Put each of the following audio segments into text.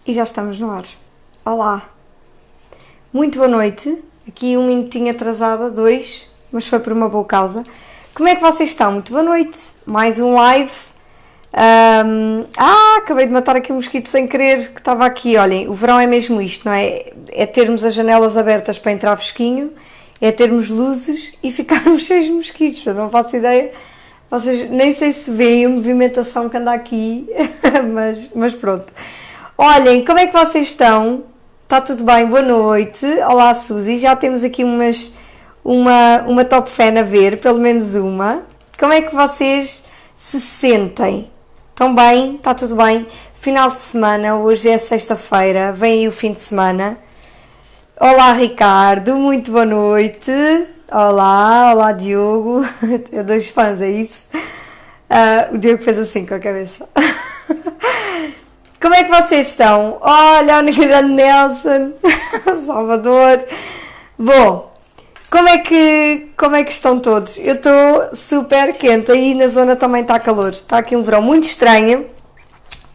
E já estamos no ar. Olá! Muito boa noite. Aqui um minutinho atrasada, 2, mas foi por uma boa causa. Como é que vocês estão? Muito boa noite. Mais um live. Acabei de matar aqui um mosquito sem querer, que estava aqui. Olhem, o verão é mesmo isto, não é? É termos as janelas abertas para entrar fresquinho, é termos luzes e ficarmos cheios de mosquitos. Eu não faço ideia. Vocês nem sei se veem a movimentação que anda aqui, mas pronto. Olhem, como é que vocês estão? Está tudo bem? Boa noite. Olá, Suzy. Já temos aqui uma top fan a ver, pelo menos uma. Como é que vocês se sentem? Estão bem? Está tudo bem? Final de semana, hoje é sexta-feira, vem aí o fim de semana. Olá, Ricardo. Muito boa noite. Olá, Diogo. É 2 fãs, é isso? O Diogo fez assim com a cabeça. Como é que vocês estão? Olha, o grande Nelson, Salvador. Bom, como é que estão todos? Eu estou super quente, aí na zona também está calor. Está aqui um verão muito estranho,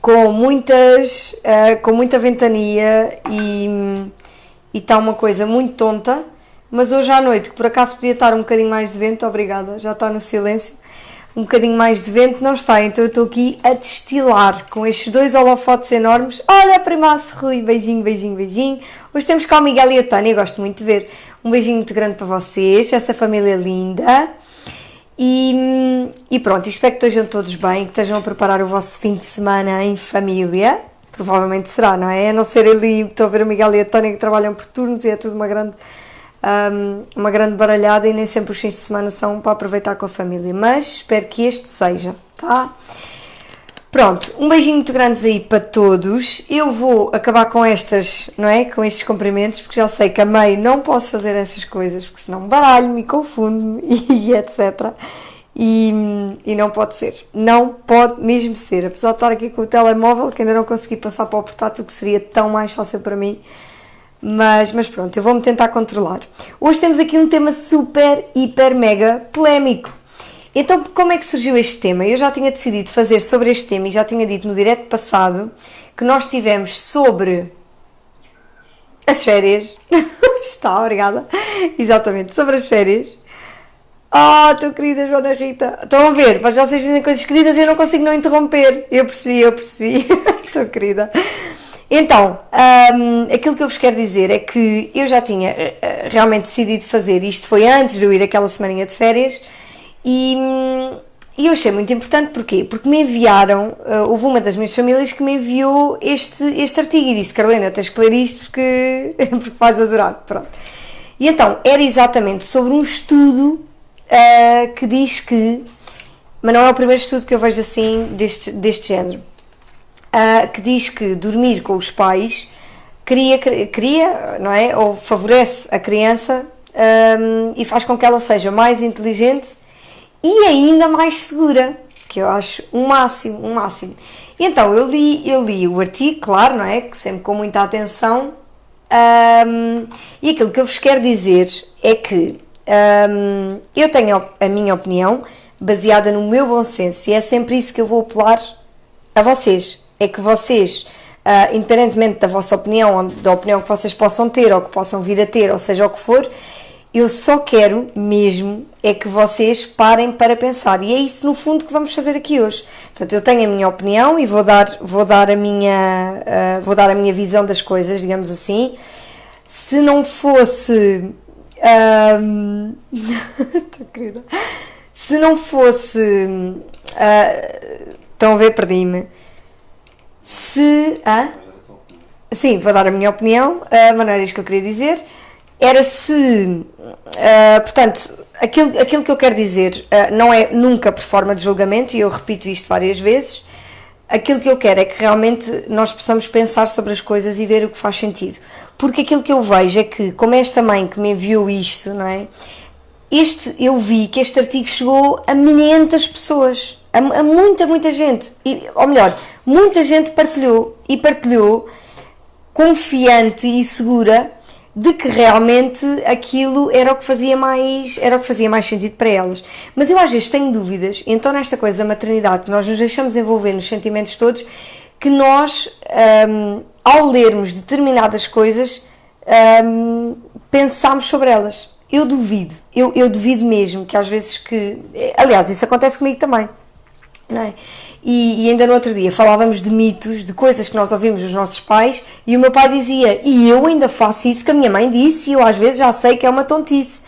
com muita ventania e está uma coisa muito tonta. Mas hoje à noite, que por acaso podia estar um bocadinho mais de vento, obrigada, já está no silêncio. Um bocadinho mais de vento não está, então eu estou aqui a destilar com estes 2 holofotes enormes. Olha, primaço Rui, beijinho, beijinho, beijinho. Hoje temos cá o Miguel e a Tânia, gosto muito de ver. Um beijinho muito grande para vocês, essa família linda. E pronto, espero que estejam todos bem, que estejam a preparar o vosso fim de semana em família. Provavelmente será, não é? A não ser ali, estou a ver o Miguel e a Tânia que trabalham por turnos e é tudo uma grande baralhada e nem sempre os fins de semana são para aproveitar com a família, mas espero que este seja, tá? Pronto, um beijinho muito grande aí para todos. Eu vou acabar com estas, não é? Com estes cumprimentos, porque já sei que a meio não posso fazer essas coisas, porque senão baralho-me, confundo-me e etc. E não pode ser, não pode mesmo ser, apesar de estar aqui com o telemóvel, que ainda não consegui passar para o portátil, que seria tão mais fácil para mim. Mas pronto, eu vou-me tentar controlar. Hoje temos aqui um tema super, hiper, mega polémico. Então, como é que surgiu este tema? Eu já tinha decidido fazer sobre este tema e já tinha dito no direto passado que nós tivemos sobre as férias. Está, obrigada. Exatamente, sobre as férias. Tua querida Joana Rita. Estão a ver, mas vocês dizem coisas queridas e eu não consigo não interromper. Eu percebi. Tua querida. Então, aquilo que eu vos quero dizer é que eu já tinha realmente decidido fazer, isto foi antes de eu ir aquela semaninha de férias, e eu achei muito importante, porquê? Porque me enviaram, houve uma das minhas famílias que me enviou este artigo e disse: Carolina, tens que ler isto porque vais adorar, pronto. E então, era exatamente sobre um estudo que diz que, mas não é o primeiro estudo que eu vejo assim deste género, que diz que dormir com os pais cria, não é? Ou favorece a criança e faz com que ela seja mais inteligente e ainda mais segura, que eu acho um máximo. Então, eu li o artigo, claro, não é? Que sempre com muita atenção, e aquilo que eu vos quero dizer é que eu tenho a minha opinião baseada no meu bom senso e é sempre isso que eu vou apelar a vocês. É que vocês, independentemente da vossa opinião, ou da opinião que vocês possam ter, ou que possam vir a ter, ou seja o que for, eu só quero mesmo é que vocês parem para pensar. E é isso, no fundo, que vamos fazer aqui hoje. Portanto, eu tenho a minha opinião e vou dar a minha visão das coisas, digamos assim. Se não fosse... querida. Se não fosse... estão a ver, perdi-me. Sim, vou dar a minha opinião, mas não era isto que eu queria dizer. Era se, portanto, aquilo que eu quero dizer não é nunca por forma de julgamento, e eu repito isto várias vezes. Aquilo que eu quero é que realmente nós possamos pensar sobre as coisas e ver o que faz sentido. Porque aquilo que eu vejo é que, como esta mãe que me enviou isto, não é? Eu vi que este artigo chegou a milhentas pessoas. A muita gente, ou melhor, muita gente partilhou confiante e segura de que realmente aquilo era o que fazia mais sentido para elas. Mas eu às vezes tenho dúvidas, então nesta coisa da maternidade, que nós nos deixamos envolver nos sentimentos todos, que nós ao lermos determinadas coisas, pensamos sobre elas. Eu duvido, eu duvido mesmo que às vezes que... Aliás, isso acontece comigo também, não é? E ainda no outro dia falávamos de mitos, de coisas que nós ouvimos dos nossos pais, e o meu pai dizia, e eu ainda faço isso que a minha mãe disse, e eu às vezes já sei que é uma tontice.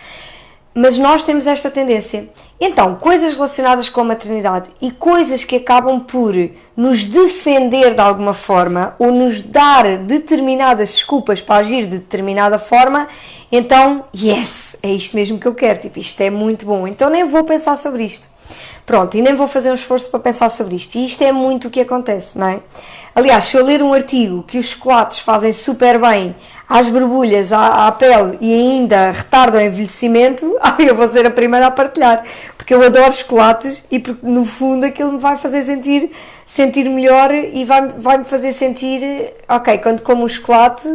Mas nós temos esta tendência. Então, coisas relacionadas com a maternidade e coisas que acabam por nos defender de alguma forma ou nos dar determinadas desculpas para agir de determinada forma, então, yes, é isto mesmo que eu quero, tipo, isto é muito bom, então nem vou pensar sobre isto. Pronto, e nem vou fazer um esforço para pensar sobre isto. E isto é muito o que acontece, não é? Aliás, se eu ler um artigo que os chocolates fazem super bem às borbulhas, à pele e ainda retardam o envelhecimento, eu vou ser a primeira a partilhar, porque eu adoro chocolates e porque no fundo aquilo me vai fazer sentir melhor e vai-me fazer sentir, ok, quando como o chocolate,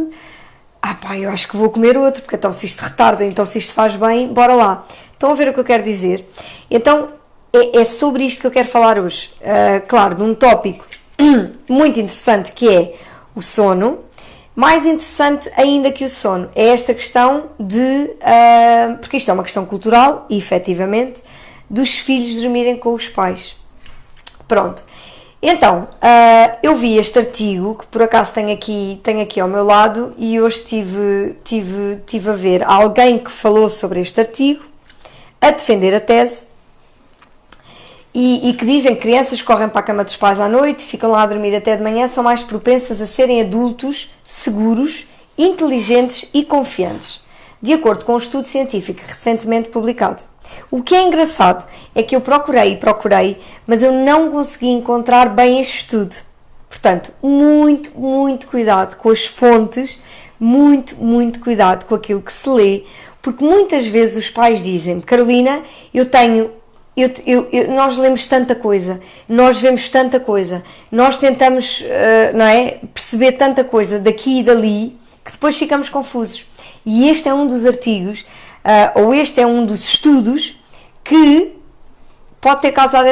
eu acho que vou comer outro, porque então se isto retarda, então se isto faz bem, bora lá. Estão a ver o que eu quero dizer? Então, é sobre isto que eu quero falar hoje. Claro, de um tópico muito interessante que é o sono. Mais interessante ainda que o sono é esta questão de... porque isto é uma questão cultural e, efetivamente, dos filhos dormirem com os pais. Pronto. Então, eu vi este artigo, que por acaso tenho aqui ao meu lado, e hoje tive a ver alguém que falou sobre este artigo, a defender a tese, e que dizem que crianças que correm para a cama dos pais à noite, ficam lá a dormir até de manhã, são mais propensas a serem adultos seguros, inteligentes e confiantes, de acordo com um estudo científico recentemente publicado. O que é engraçado é que eu procurei, mas eu não consegui encontrar bem este estudo. Portanto, muito cuidado com as fontes, muito cuidado com aquilo que se lê, porque muitas vezes os pais dizem, Carolina, nós lemos tanta coisa, nós vemos tanta coisa, nós tentamos não é, perceber tanta coisa daqui e dali, que depois ficamos confusos. E este é um dos artigos, ou este é um dos estudos, que pode ter causado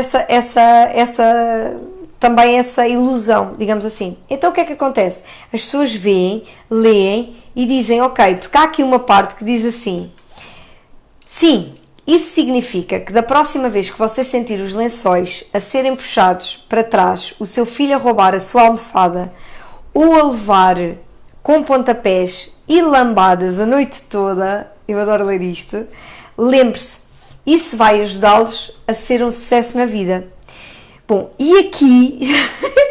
também essa ilusão, digamos assim. Então o que é que acontece? As pessoas veem, leem e dizem, ok, porque há aqui uma parte que diz assim, sim, isso significa que da próxima vez que você sentir os lençóis a serem puxados para trás, o seu filho a roubar a sua almofada ou a levar com pontapés e lambadas a noite toda, eu adoro ler isto, lembre-se, isso vai ajudá-los a ser um sucesso na vida. Bom, e aqui,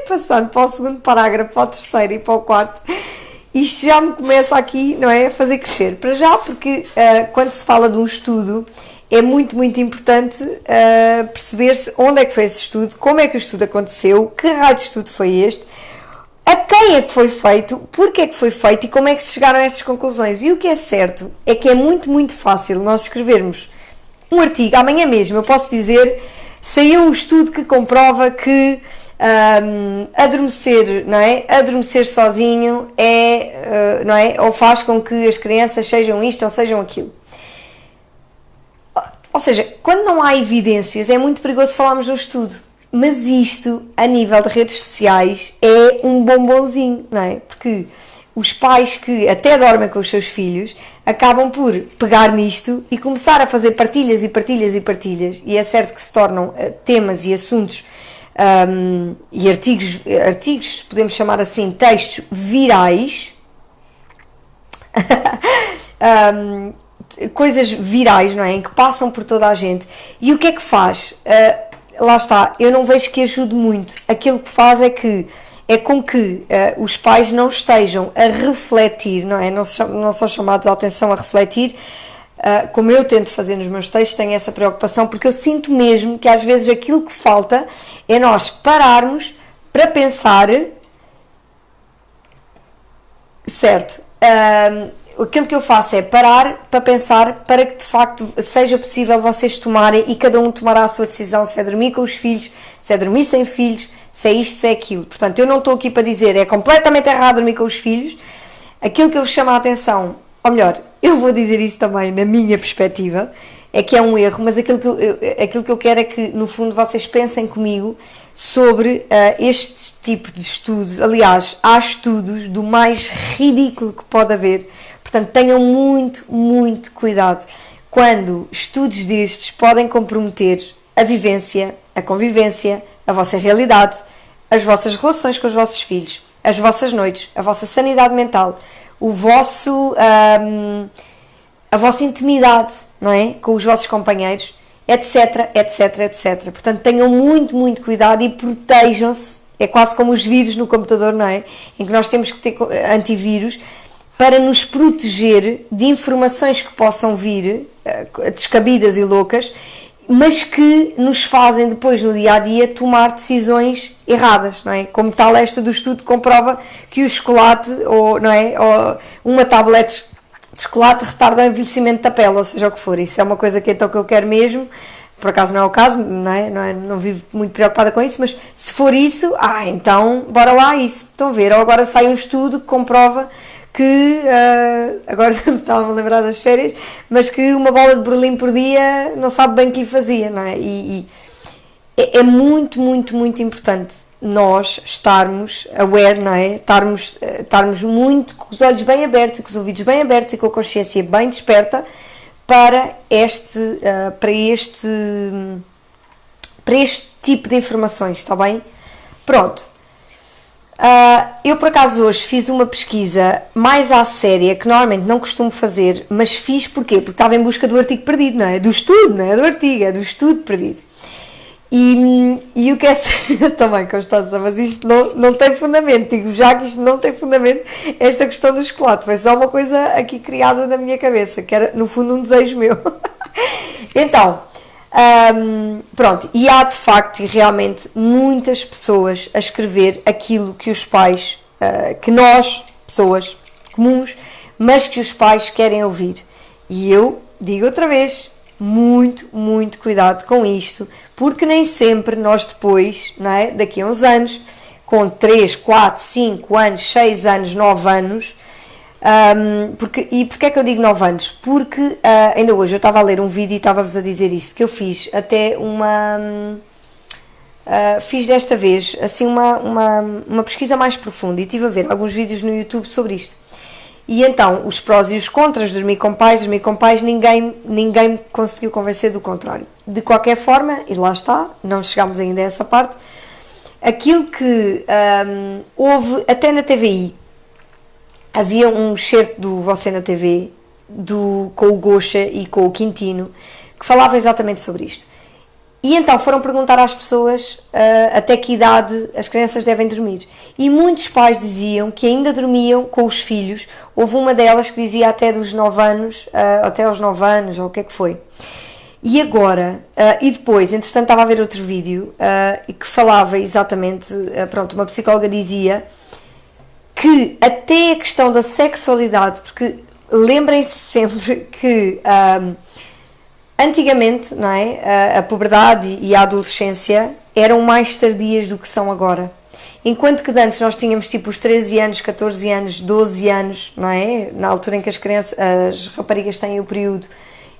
passando para o segundo parágrafo, para o terceiro e para o quarto, isto já me começa aqui, não é, a fazer crescer. Para já, porque quando se fala de um estudo, é muito importante perceber-se onde é que foi esse estudo, como é que o estudo aconteceu, que raio de estudo foi este, a quem é que foi feito, porque é que foi feito e como é que se chegaram a estas conclusões. E o que é certo é que é muito fácil nós escrevermos um artigo, amanhã mesmo eu posso dizer, saiu um estudo que comprova que adormecer, não é? Adormecer sozinho não é? Ou faz com que as crianças sejam isto ou sejam aquilo. Ou seja, quando não há evidências é muito perigoso falarmos de um estudo, mas isto, a nível de redes sociais, é um bombonzinho, não é? Porque os pais que até dormem com os seus filhos acabam por pegar nisto e começar a fazer partilhas, e é certo que se tornam temas e assuntos e artigos, podemos chamar assim, textos virais, coisas virais, não é? Em que passam por toda a gente. E o que é que faz? Lá está, eu não vejo que ajude muito. Aquilo que faz é com que os pais não estejam a refletir, não é? Não são chamados a atenção a refletir, como eu tento fazer nos meus textos, tenho essa preocupação, porque eu sinto mesmo que às vezes aquilo que falta é nós pararmos para pensar, certo? Aquilo que eu faço é parar para pensar para que de facto seja possível vocês tomarem, e cada um tomará a sua decisão, se é dormir com os filhos, se é dormir sem filhos, se é isto, se é aquilo. Portanto, eu não estou aqui para dizer é completamente errado dormir com os filhos. Aquilo que eu vos chamo a atenção, ou melhor, eu vou dizer isso também na minha perspectiva, é que é um erro, mas aquilo que eu quero é que no fundo vocês pensem comigo sobre este tipo de estudos. Aliás, há estudos do mais ridículo que pode haver, portanto tenham muito, muito cuidado quando estudos destes podem comprometer a vivência, a convivência, a vossa realidade, as vossas relações com os vossos filhos, as vossas noites, a vossa sanidade mental, a vossa intimidade, não é? Com os vossos companheiros, etc, etc, etc. Portanto, tenham muito, muito cuidado e protejam-se. É quase como os vírus no computador, não é? Em que nós temos que ter antivírus para nos proteger de informações que possam vir descabidas e loucas, mas que nos fazem depois no dia-a-dia tomar decisões erradas, não é? Como tal esta do estudo comprova que o chocolate, ou, não é? Ou uma tablete de chocolate retarda o envelhecimento da pele, ou seja o que for. Isso é uma coisa que então que eu quero mesmo, por acaso não é o caso, não vivo muito preocupada com isso, mas se for isso, então bora lá isso. Estão a ver? Ou agora sai um estudo que comprova que, agora estava-me a lembrar das férias, mas que uma bola de Berlim por dia não sabe bem o que lhe fazia, não é? E é muito, muito, muito importante nós estarmos aware, não é? Estarmos muito com os olhos bem abertos, com os ouvidos bem abertos e com a consciência bem desperta para este tipo de informações, está bem? Pronto. Eu por acaso hoje fiz uma pesquisa mais à séria, que normalmente não costumo fazer, mas fiz porquê? Porque estava em busca do artigo perdido, não é? Do estudo, não é do artigo, é do estudo perdido. E o que é também, Constança, mas isto não tem fundamento, digo já que isto não tem fundamento, esta questão do chocolate, foi só uma coisa aqui criada na minha cabeça, que era no fundo um desejo meu. Então, pronto, e há de facto e realmente muitas pessoas a escrever aquilo que os pais, que nós, pessoas comuns, mas que os pais querem ouvir. E eu digo outra vez, muito, muito cuidado com isto, porque nem sempre nós depois, não é, daqui a uns anos, com 3, 4, 5 anos, 6 anos, 9 anos, porquê é que eu digo 9 anos? Porque ainda hoje eu estava a ler um vídeo e estava-vos a dizer isso, que eu fiz até fiz desta vez assim uma pesquisa mais profunda e estive a ver alguns vídeos no YouTube sobre isto. E então, os prós e os contras de dormir com pais, ninguém me conseguiu convencer do contrário. De qualquer forma, e lá está, não chegámos ainda a essa parte, aquilo que houve até na TVI, havia um excerto do Você na TV, com o Gocha e com o Quintino, que falava exatamente sobre isto. E então foram perguntar às pessoas até que idade as crianças devem dormir. E muitos pais diziam que ainda dormiam com os filhos. Houve uma delas que dizia até dos 9 anos, até aos 9 anos, ou o que é que foi. E agora, e depois, entretanto estava a ver outro vídeo que falava exatamente, pronto, uma psicóloga dizia que até a questão da sexualidade, porque lembrem-se sempre que antigamente, não é, a puberdade e a adolescência eram mais tardias do que são agora. Enquanto que antes nós tínhamos tipo os 13 anos, 14 anos, 12 anos, não é? Na altura em que as raparigas têm o período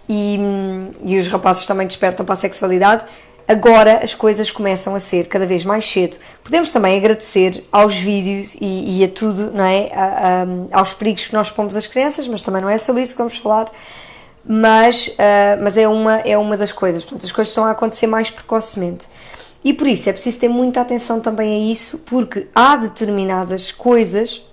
e os rapazes também despertam para a sexualidade, agora as coisas começam a ser cada vez mais cedo. Podemos também agradecer aos vídeos e a tudo, não é? Aos perigos que nós pomos às crianças, mas também não é sobre isso que vamos falar. Mas é uma das coisas, portanto as coisas estão a acontecer mais precocemente e por isso é preciso ter muita atenção também a isso, porque há determinadas coisas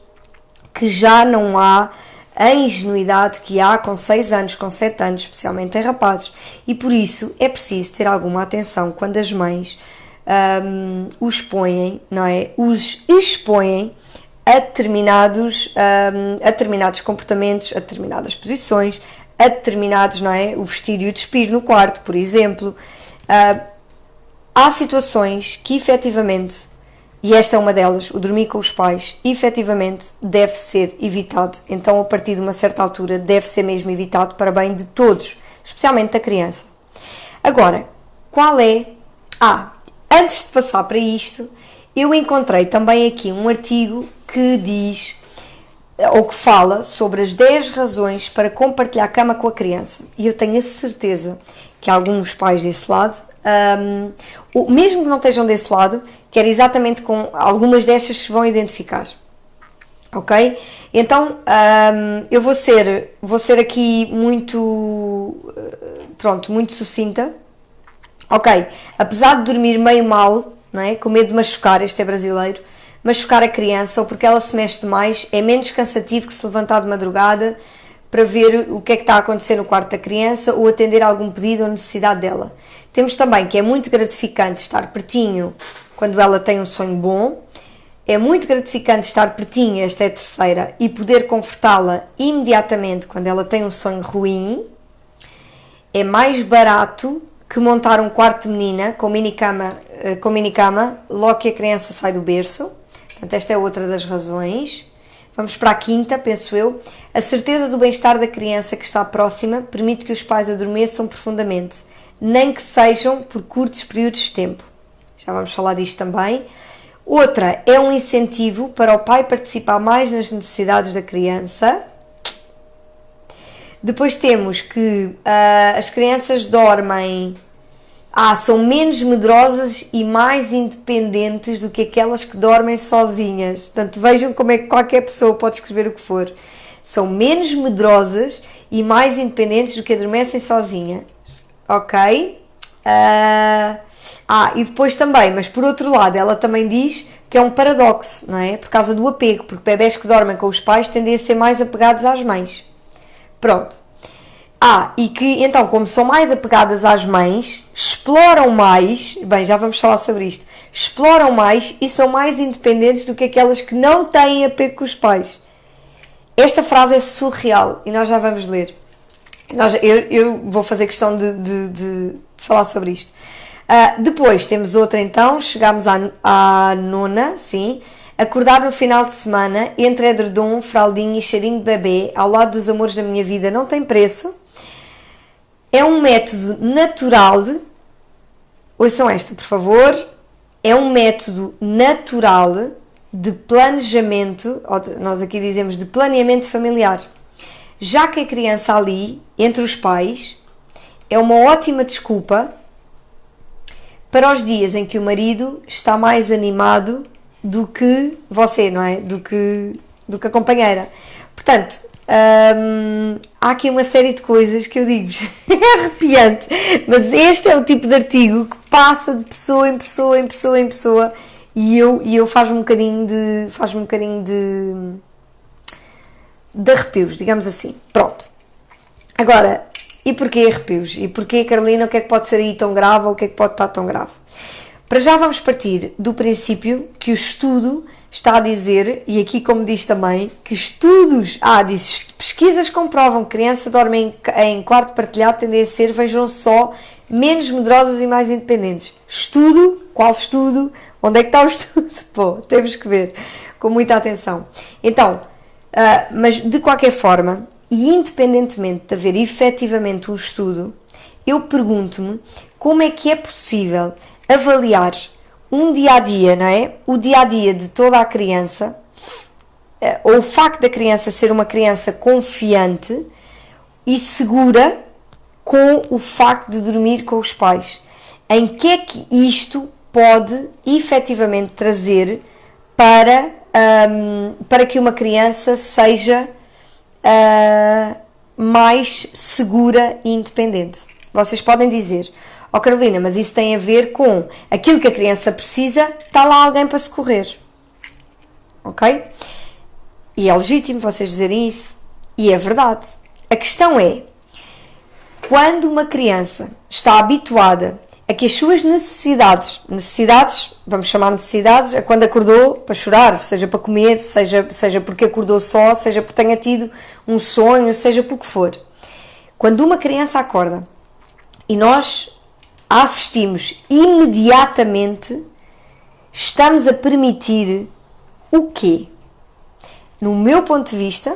que já não há a ingenuidade que há com 6 anos, com 7 anos, especialmente em rapazes, e por isso é preciso ter alguma atenção quando as mães os põem, não é? Os expõem a determinados comportamentos, a determinadas posições, a determinados, não é? O vestir e o despir no quarto, por exemplo. Há situações que efetivamente, e esta é uma delas, o dormir com os pais, efetivamente deve ser evitado. Então, a partir de uma certa altura, deve ser mesmo evitado para bem de todos, especialmente da criança. Agora, qual é... antes de passar para isto, eu encontrei também aqui um artigo que diz... ou que fala sobre as 10 razões para compartilhar a cama com a criança. E eu tenho a certeza que há alguns pais desse lado, mesmo que não estejam desse lado, que era exatamente com algumas destas se vão identificar, ok? Então, eu vou ser aqui muito, pronto, muito sucinta, ok? Apesar de dormir meio mal, não é? Com medo de machucar, este é brasileiro, machucar a criança, ou porque ela se mexe demais, é menos cansativo que se levantar de madrugada para ver o que é que está a acontecer no quarto da criança ou atender a algum pedido ou necessidade dela. Temos também que é muito gratificante estar pertinho quando ela tem um sonho bom, é muito gratificante estar pertinho, esta é a terceira, e poder confortá-la imediatamente quando ela tem um sonho ruim. É mais barato que montar um quarto de menina com minicama logo que a criança sai do berço. Portanto, esta é outra das razões. Vamos para a quinta, penso eu. A certeza do bem-estar da criança que está próxima permite que os pais adormeçam profundamente, nem que sejam por curtos períodos de tempo. Já vamos falar disto também. Outra é um incentivo para o pai participar mais nas necessidades da criança. Depois temos que as crianças dormem... são menos medrosas e mais independentes do que aquelas que dormem sozinhas. Portanto, vejam como é que qualquer pessoa pode escrever o que for. São menos medrosas e mais independentes do que adormecem sozinhas. Ok? E depois também, mas por outro lado, ela também diz que é um paradoxo, não é? Por causa do apego, porque bebés que dormem com os pais tendem a ser mais apegados às mães. Pronto. E que, então, como são mais apegadas às mães, exploram mais, bem, já vamos falar sobre isto, exploram mais e são mais independentes do que aquelas que não têm apego com os pais. Esta frase é surreal e nós já vamos ler. Eu vou fazer questão de falar sobre isto. Depois temos outra então, chegamos à nona, sim. Acordar no final de semana, entre edredom, fraldinha e cheirinho de bebê, ao lado dos amores da minha vida, não tem preço. É um método natural, ouçam esta por favor, é um método natural de planejamento, nós aqui dizemos de planeamento familiar, já que a criança ali, entre os pais, é uma ótima desculpa para os dias em que o marido está mais animado do que você, não é? Do que a companheira. Portanto, há aqui uma série de coisas que eu digo-vos, é arrepiante, mas este é o tipo de artigo que passa de pessoa em pessoa, em pessoa, em pessoa, e eu faz-me um bocadinho de arrepios, digamos assim. Pronto. Agora, e porquê arrepios? E porquê, Carolina, o que é que pode ser aí tão grave ou o que é que pode estar tão grave? Para já vamos partir do princípio que o estudo está a dizer, e aqui como diz também, que estudos, diz, pesquisas comprovam que crianças dormem em quarto partilhado tendem a ser, vejam só, menos medrosas e mais independentes. Estudo? Qual estudo? Onde é que está o estudo? Pô, temos que ver com muita atenção. Então, mas de qualquer forma, e independentemente de haver efetivamente um estudo, eu pergunto-me como é que é possível avaliar um dia-a-dia, não é? O dia-a-dia de toda a criança, ou o facto da criança ser uma criança confiante e segura com o facto de dormir com os pais. Em que é que isto pode efetivamente trazer para que uma criança seja mais segura e independente? Vocês podem dizer: Carolina, mas isso tem a ver com aquilo que a criança precisa, está lá alguém para socorrer. Ok? E é legítimo vocês dizerem isso. E é verdade. A questão é, quando uma criança está habituada a que as suas necessidades, vamos chamar necessidades, a quando acordou para chorar, seja para comer, seja porque acordou só, seja porque tenha tido um sonho, seja por que for. Quando uma criança acorda e nós a assistimos imediatamente, estamos a permitir o quê? No meu ponto de vista,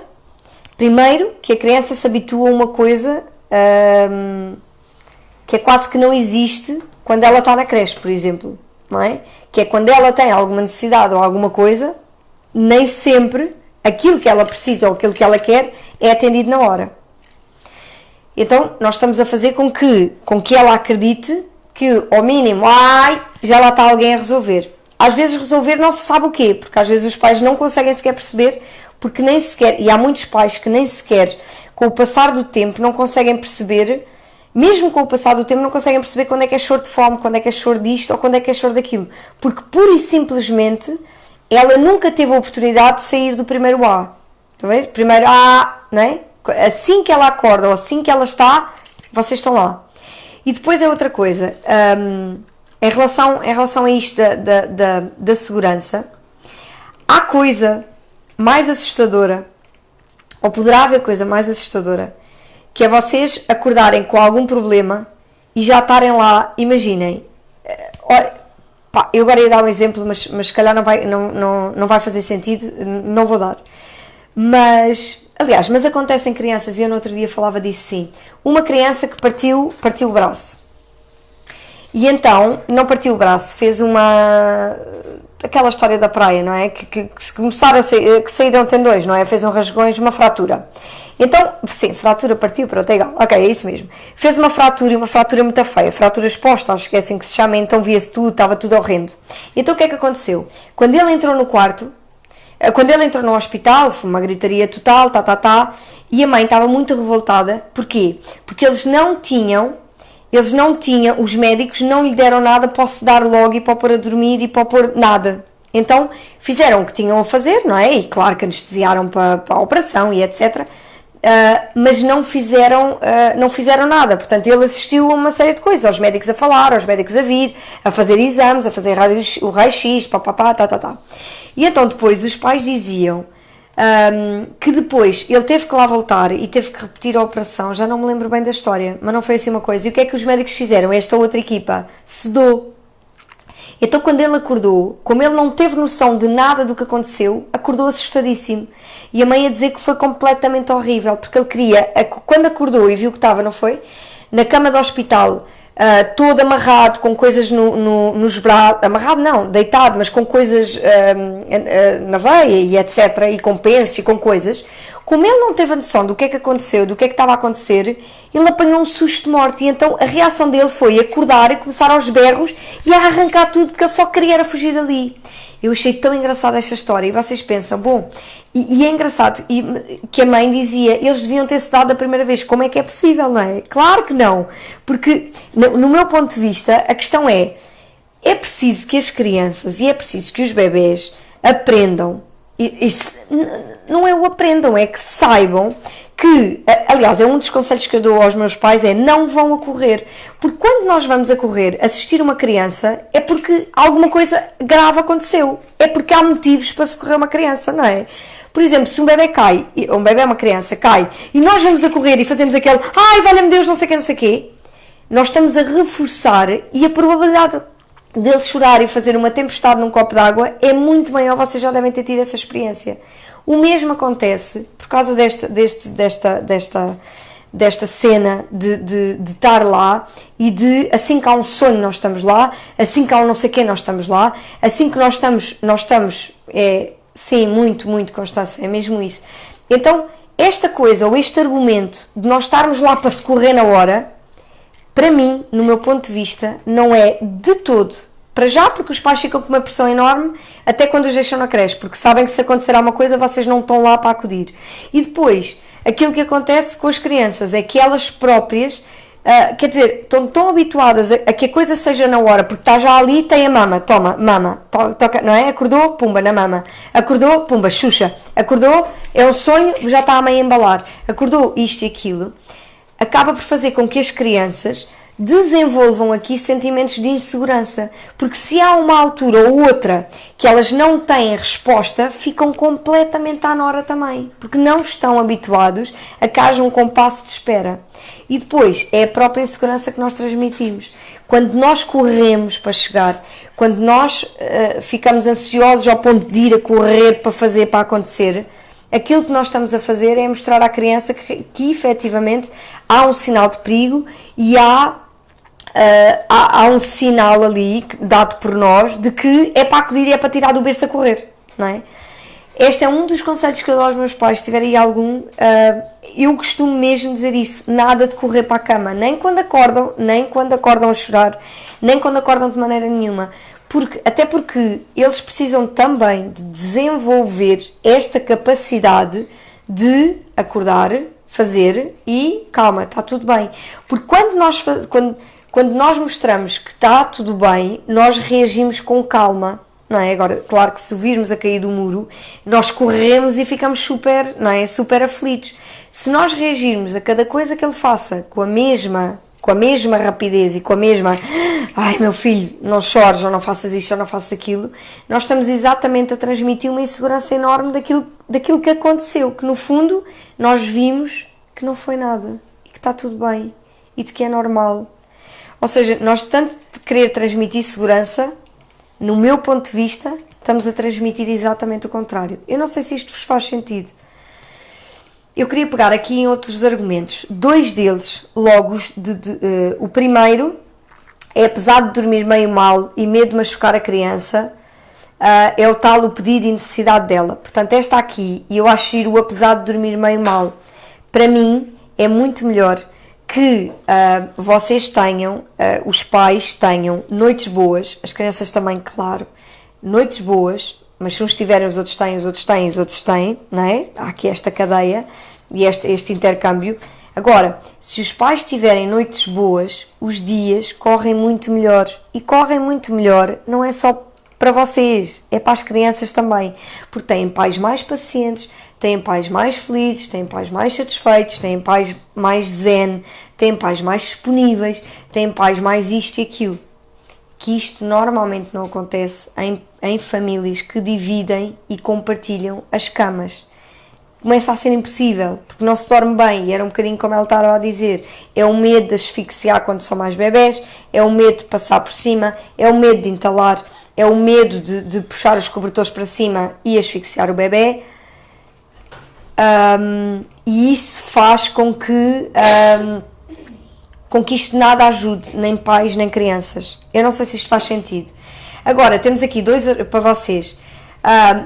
primeiro, que a criança se habitua a uma coisa que é quase que não existe quando ela está na creche, por exemplo, não é? Que é quando ela tem alguma necessidade ou alguma coisa, nem sempre aquilo que ela precisa ou aquilo que ela quer é atendido na hora. Então, nós estamos a fazer com que ela acredite que, ao mínimo, já lá está alguém a resolver. Às vezes resolver não se sabe o quê, porque às vezes os pais não conseguem sequer perceber, porque nem sequer, e há muitos pais que nem sequer, com o passar do tempo, não conseguem perceber, mesmo com o passar do tempo, não conseguem perceber quando é que é choro de fome, quando é que é choro disto ou quando é que é choro daquilo. Porque, pura e simplesmente, ela nunca teve a oportunidade de sair do primeiro A. Estão a ver? Primeiro A, não é? Assim que ela acorda ou assim que ela está, vocês estão lá. E depois é outra coisa, em relação a isto da segurança, há coisa mais assustadora, ou poderá haver coisa mais assustadora, que é vocês acordarem com algum problema e já estarem lá, imaginem, eu agora ia dar um exemplo, mas se calhar não vai fazer sentido, não vou dar. Aliás, acontece em crianças, e eu no outro dia falava disso sim. Uma criança que partiu o braço. E então, não partiu o braço, fez aquela história da praia, não é? Que começaram que saíram tendões, não é? Fez um rasgões, uma fratura. Então, sim, fratura, partiu, pronto, é igual. Ok, é isso mesmo. Fez uma fratura, e uma fratura muito feia. Fratura exposta, acho que é assim que se chama, então via-se tudo, estava tudo horrendo. Então o que é que aconteceu? Quando ele entrou no quarto, quando ele entrou no hospital, foi uma gritaria total, e a mãe estava muito revoltada. Porquê? Porque os médicos não lhe deram nada para o sedar logo e para o pôr a dormir e para o pôr nada. Então, fizeram o que tinham a fazer, não é? E claro que anestesiaram para a operação e etc. Mas não fizeram nada. Portanto, ele assistiu a uma série de coisas, aos médicos a falar, aos médicos a vir, a fazer exames, a fazer o raio-x, E então depois os pais diziam que depois ele teve que lá voltar e teve que repetir a operação, já não me lembro bem da história, mas não foi assim uma coisa. E o que é que os médicos fizeram? Esta outra equipa sedou. Então quando ele acordou, como ele não teve noção de nada do que aconteceu, acordou assustadíssimo. E a mãe a dizer que foi completamente horrível, porque ele queria, quando acordou e viu que estava, não foi? Na cama do hospital, todo amarrado, com coisas nos braços, amarrado não, deitado, mas com coisas na veia e etc, e com pensos e com coisas, como ele não teve a noção do que é que aconteceu, do que é que estava a acontecer, ele apanhou um susto de morte, e então a reação dele foi acordar e começar aos berros e a arrancar tudo, porque ele só queria era fugir dali. Eu achei tão engraçada esta história, e vocês pensam, bom, e é engraçado que a mãe dizia, eles deviam ter estudado da primeira vez, como é que é possível, não é? Claro que não, porque no meu ponto de vista a questão é preciso que as crianças e é preciso que os bebés aprendam, não é o aprendam, é que saibam que, aliás, é um dos conselhos que eu dou aos meus pais, não vão a correr, porque quando nós vamos a correr assistir uma criança, é porque alguma coisa grave aconteceu, é porque há motivos para socorrer uma criança, não é? Por exemplo, se um bebê cai, uma criança cai, e nós vamos a correr e fazemos aquele, ai, valha-me Deus, não sei o quê, nós estamos a reforçar, e a probabilidade dele chorar e fazer uma tempestade num copo d'água é muito maior, vocês já devem ter tido essa experiência. O mesmo acontece por causa desta cena de estar lá, e de, assim que há um sonho nós estamos lá, assim que há um não sei quê nós estamos lá, assim que nós estamos sim, muito Constância, é mesmo isso. Então, esta coisa, ou este argumento de nós estarmos lá para socorrer na hora, para mim, no meu ponto de vista, não é de todo. Para já, porque os pais ficam com uma pressão enorme, até quando os deixam na creche, porque sabem que se acontecer alguma coisa, vocês não estão lá para acudir. E depois, aquilo que acontece com as crianças é que elas próprias, quer dizer, estão tão habituadas a que a coisa seja na hora, porque está já ali, tem a mama, toma, mama, toca, não é? Acordou, pumba, na mama. Acordou, pumba, Xuxa. Acordou, é um sonho, já está a mãe a embalar. Acordou isto e aquilo. Acaba por fazer com que as crianças desenvolvam aqui sentimentos de insegurança, porque se há uma altura ou outra que elas não têm resposta, ficam completamente à nora também, porque não estão habituados a que haja um compasso de espera. E depois é a própria insegurança que nós transmitimos. Quando nós corremos para chegar, quando nós ficamos ansiosos ao ponto de ir a correr para acontecer, aquilo que nós estamos a fazer é mostrar à criança que efetivamente há um sinal de perigo e há um sinal ali dado por nós de que é para acudir e é para tirar do berço a correr, não é? Este é um dos conselhos que eu dou aos meus pais, se tiver aí algum. Eu costumo mesmo dizer isso, nada de correr para a cama, nem quando acordam a chorar, nem quando acordam de maneira nenhuma. Até porque eles precisam também de desenvolver esta capacidade de acordar, fazer e calma, está tudo bem. Porque quando nós mostramos que está tudo bem, nós reagimos com calma. Não é? Agora, claro que se o virmos a cair do muro, nós corremos e ficamos super, não é? Super aflitos. Se nós reagirmos a cada coisa que ele faça com a mesma rapidez e com a mesma ai meu filho, não chores, ou não faças isto, ou não faças aquilo, nós estamos exatamente a transmitir uma insegurança enorme daquilo que aconteceu, que no fundo nós vimos que não foi nada e que está tudo bem e de que é normal. Ou seja, nós tanto de querer transmitir segurança, no meu ponto de vista, estamos a transmitir exatamente o contrário. Eu não sei se isto vos faz sentido. Eu queria pegar aqui em outros argumentos. Dois deles, logo, o primeiro é, apesar de dormir meio mal e medo de machucar a criança, é o pedido e necessidade dela. Portanto, esta aqui, e eu acho giro o apesar de dormir meio mal, para mim é muito melhor que vocês tenham, os pais tenham noites boas, as crianças também, claro, noites boas, mas se uns tiverem, os outros têm, os outros têm, os outros têm, não é? Há aqui esta cadeia e este intercâmbio. Agora, se os pais tiverem noites boas, os dias correm muito melhor. E correm muito melhor não é só para vocês, é para as crianças também. Porque têm pais mais pacientes, têm pais mais felizes, têm pais mais satisfeitos, têm pais mais zen, têm pais mais disponíveis, têm pais mais isto e aquilo. Que isto normalmente não acontece em famílias que dividem e compartilham as camas. Começa a ser impossível, porque não se dorme bem, e era um bocadinho como ela estava a dizer, é o medo de asfixiar quando são mais bebés, é o medo de passar por cima, é o medo de entalar, é o medo de puxar os cobertores para cima e asfixiar o bebê, e isso faz com que isto nada ajude, nem pais, nem crianças. Eu não sei se isto faz sentido. Agora, temos aqui para vocês,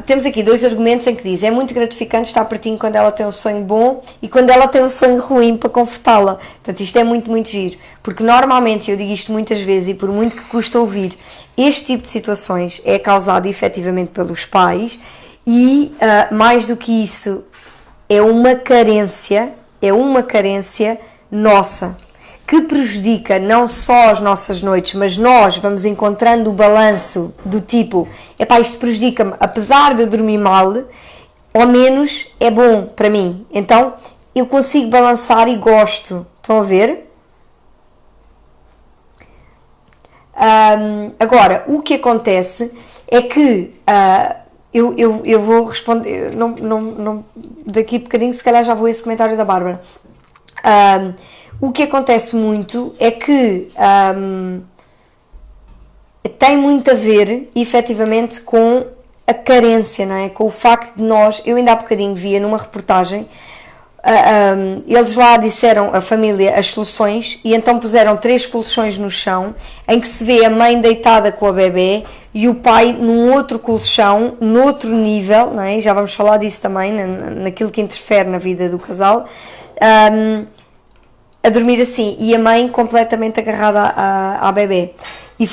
temos aqui dois argumentos em que diz: é muito gratificante estar pertinho quando ela tem um sonho bom e quando ela tem um sonho ruim para confortá-la. Portanto, isto é muito, muito giro. Porque normalmente, eu digo isto muitas vezes e por muito que custa ouvir, este tipo de situações é causado efetivamente pelos pais e, mais do que isso, é uma carência nossa, que prejudica não só as nossas noites, mas nós vamos encontrando o balanço do tipo, epá, isto prejudica-me, apesar de eu dormir mal, ao menos é bom para mim. Então, eu consigo balançar e gosto. Estão a ver? Agora, o que acontece é que, eu vou responder, daqui a bocadinho se calhar já vou a esse comentário da Bárbara. O que acontece muito é que tem muito a ver, efetivamente, com a carência, não é? Com o facto de nós, eu ainda há bocadinho via numa reportagem, eles lá disseram, a família, as soluções, e então puseram 3 colchões no chão, em que se vê a mãe deitada com a bebê e o pai num outro colchão, noutro nível, não é? Já vamos falar disso também, naquilo que interfere na vida do casal, a dormir assim, e a mãe completamente agarrada à bebê. E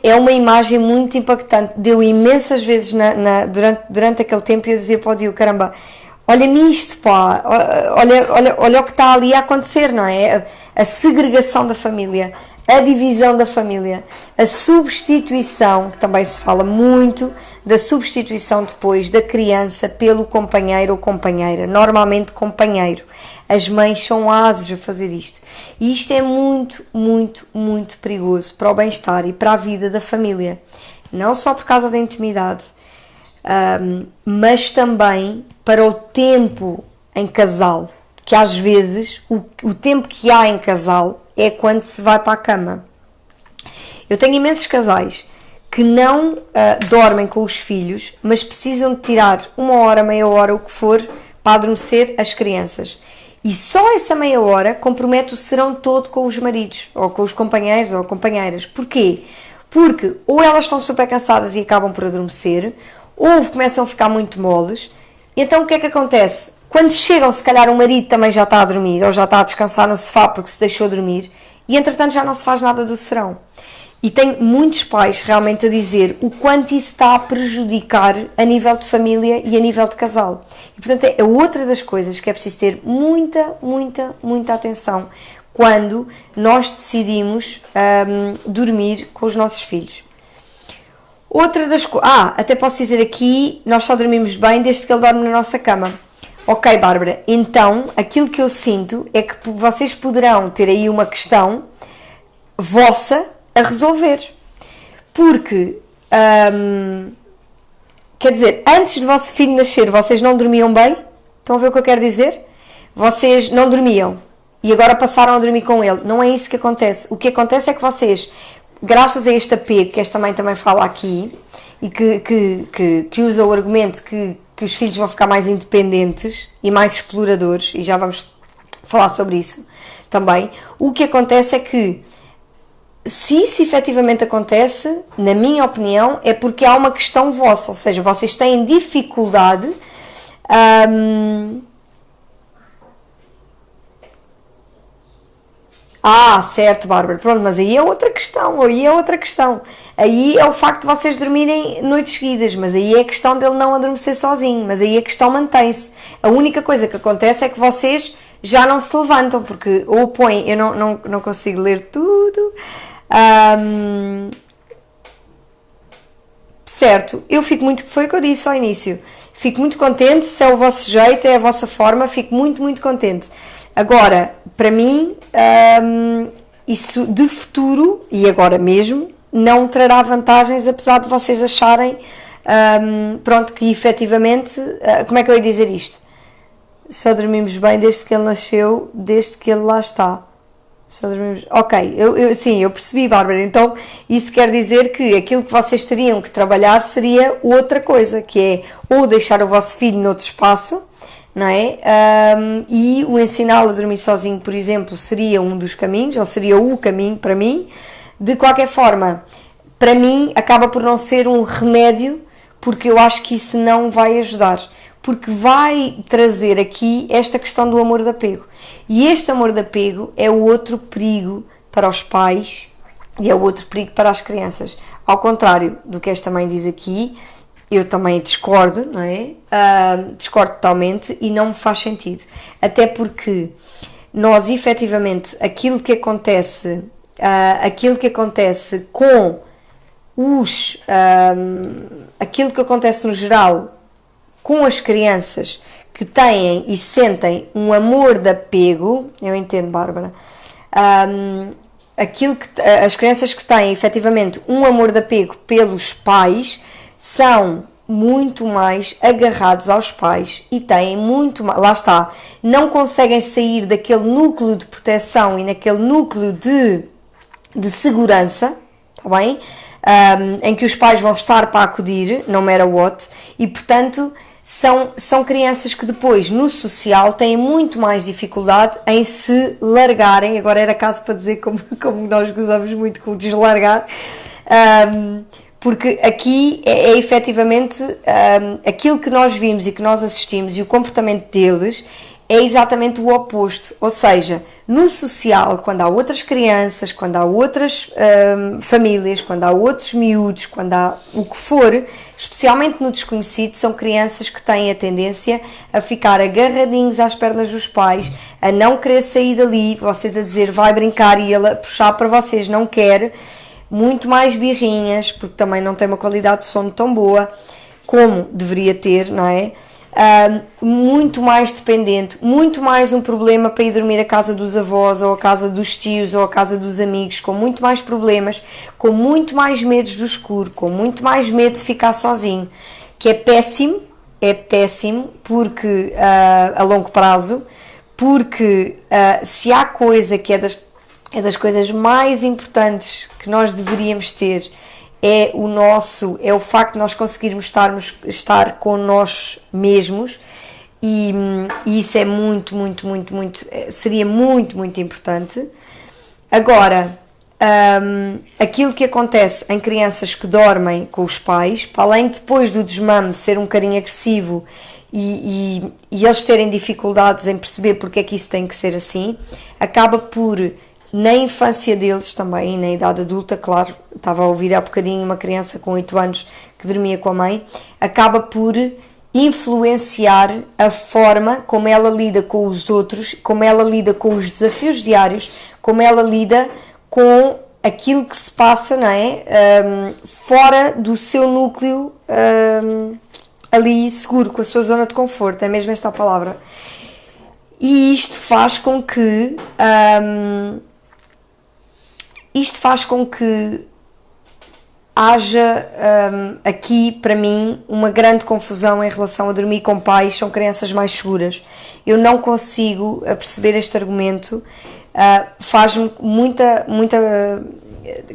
é uma imagem muito impactante. Deu imensas vezes durante aquele tempo, e eu dizia para o Diogo, caramba, olha-me isto, pá, olha o que está ali a acontecer, não é? A segregação da família, a divisão da família, a substituição, que também se fala muito, da substituição depois da criança pelo companheiro ou companheira, normalmente companheiro. As mães são áses a fazer isto. E isto é muito, muito, muito perigoso para o bem-estar e para a vida da família. Não só por causa da intimidade, mas também para o tempo em casal. Que às vezes, o tempo que há em casal é quando se vai para a cama. Eu tenho imensos casais que não dormem com os filhos, mas precisam de tirar 1 hora, meia hora, o que for, para adormecer as crianças. E só essa meia hora compromete o serão todo com os maridos, ou com os companheiros ou companheiras. Porquê? Porque ou elas estão super cansadas e acabam por adormecer, ou começam a ficar muito moles, Então o que é que acontece? Quando chegam, se calhar o marido também já está a dormir, ou já está a descansar no sofá porque se deixou dormir, e entretanto já não se faz nada do serão. E tenho muitos pais realmente a dizer o quanto isso está a prejudicar a nível de família e a nível de casal. E portanto é outra das coisas que é preciso ter muita, muita, muita atenção quando nós decidimos dormir com os nossos filhos. Outra das coisas... até posso dizer aqui, nós só dormimos bem desde que ele dorme na nossa cama. Ok, Bárbara, então aquilo que eu sinto é que vocês poderão ter aí uma questão vossa a resolver. Porque, quer dizer, antes do vosso filho nascer, vocês não dormiam bem? Estão a ver o que eu quero dizer? Vocês não dormiam e agora passaram a dormir com ele. Não é isso que acontece. O que acontece é que vocês, graças a este apego, que esta mãe também fala aqui, e que usa o argumento que os filhos vão ficar mais independentes e mais exploradores, e já vamos falar sobre isso também, o que acontece é que, se isso efetivamente acontece, na minha opinião, é porque há uma questão vossa, ou seja, vocês têm dificuldade certo, Bárbara, pronto, mas aí é outra questão, aí é o facto de vocês dormirem noites seguidas, mas aí é a questão dele não adormecer sozinho, mas aí a questão mantém-se. A única coisa que acontece é que vocês já não se levantam, porque ou põem, eu não consigo ler tudo, certo, eu fico muito, foi o que eu disse ao início, fico muito contente, se é o vosso jeito, é a vossa forma, fico muito, muito contente. Agora, para mim, isso de futuro, e agora mesmo, não trará vantagens, apesar de vocês acharem, que efetivamente, como é que eu ia dizer isto? Só dormimos bem desde que ele nasceu, desde que ele lá está. Só dormimos... Ok, sim, eu percebi, Bárbara. Então, isso quer dizer que aquilo que vocês teriam que trabalhar seria outra coisa, que é ou deixar o vosso filho noutro espaço, não é? E o ensiná-lo a dormir sozinho, por exemplo, seria um dos caminhos, ou seria o caminho para mim. De qualquer forma, para mim, acaba por não ser um remédio, porque eu acho que isso não vai ajudar, porque vai trazer aqui esta questão do amor de apego. E este amor de apego é o outro perigo para os pais e é o outro perigo para as crianças. Ao contrário do que esta mãe diz aqui, eu também discordo, não é? Discordo totalmente e não me faz sentido. Até porque nós, efetivamente, aquilo que acontece com os... aquilo que acontece no geral com as crianças que têm e sentem um amor de apego, eu entendo, Bárbara, as crianças que têm efetivamente um amor de apego pelos pais são muito mais agarrados aos pais e têm muito mais, lá está, não conseguem sair daquele núcleo de proteção e naquele núcleo de segurança, está bem? Em que os pais vão estar para acudir, no matter what, e portanto são crianças que depois no social têm muito mais dificuldade em se largarem. Agora era caso para dizer como nós gozamos muito com o deslargar, porque aqui é efetivamente aquilo que nós vimos e que nós assistimos e o comportamento deles é exatamente o oposto, ou seja, no social, quando há outras crianças, quando há outras famílias, quando há outros miúdos, quando há o que for, especialmente no desconhecido, são crianças que têm a tendência a ficar agarradinhos às pernas dos pais, a não querer sair dali, vocês a dizer vai brincar e ele a puxar para vocês, não quer, muito mais birrinhas, porque também não tem uma qualidade de sono tão boa como deveria ter, não é? Muito mais dependente, muito mais um problema para ir dormir à casa dos avós ou à casa dos tios ou à casa dos amigos, com muito mais problemas, com muito mais medos do escuro, com muito mais medo de ficar sozinho, que é péssimo porque a longo prazo, porque se há coisa que é das coisas mais importantes que nós deveríamos ter, é o facto de nós conseguirmos estar com nós mesmos e isso é seria muito importante. Agora, aquilo que acontece em crianças que dormem com os pais, para além de depois do desmame ser um bocadinho agressivo e eles terem dificuldades em perceber porque é que isso tem que ser assim, acaba por, na infância deles também, e na idade adulta, claro, estava a ouvir há bocadinho uma criança com 8 anos que dormia com a mãe, acaba por influenciar a forma como ela lida com os outros, como ela lida com os desafios diários, como ela lida com aquilo que se passa, não é? Fora do seu núcleo ali seguro, com a sua zona de conforto, é mesmo esta a palavra. E isto faz com que haja aqui, para mim, uma grande confusão em relação a dormir com pais, são crianças mais seguras. Eu não consigo perceber este argumento, faz-me muita,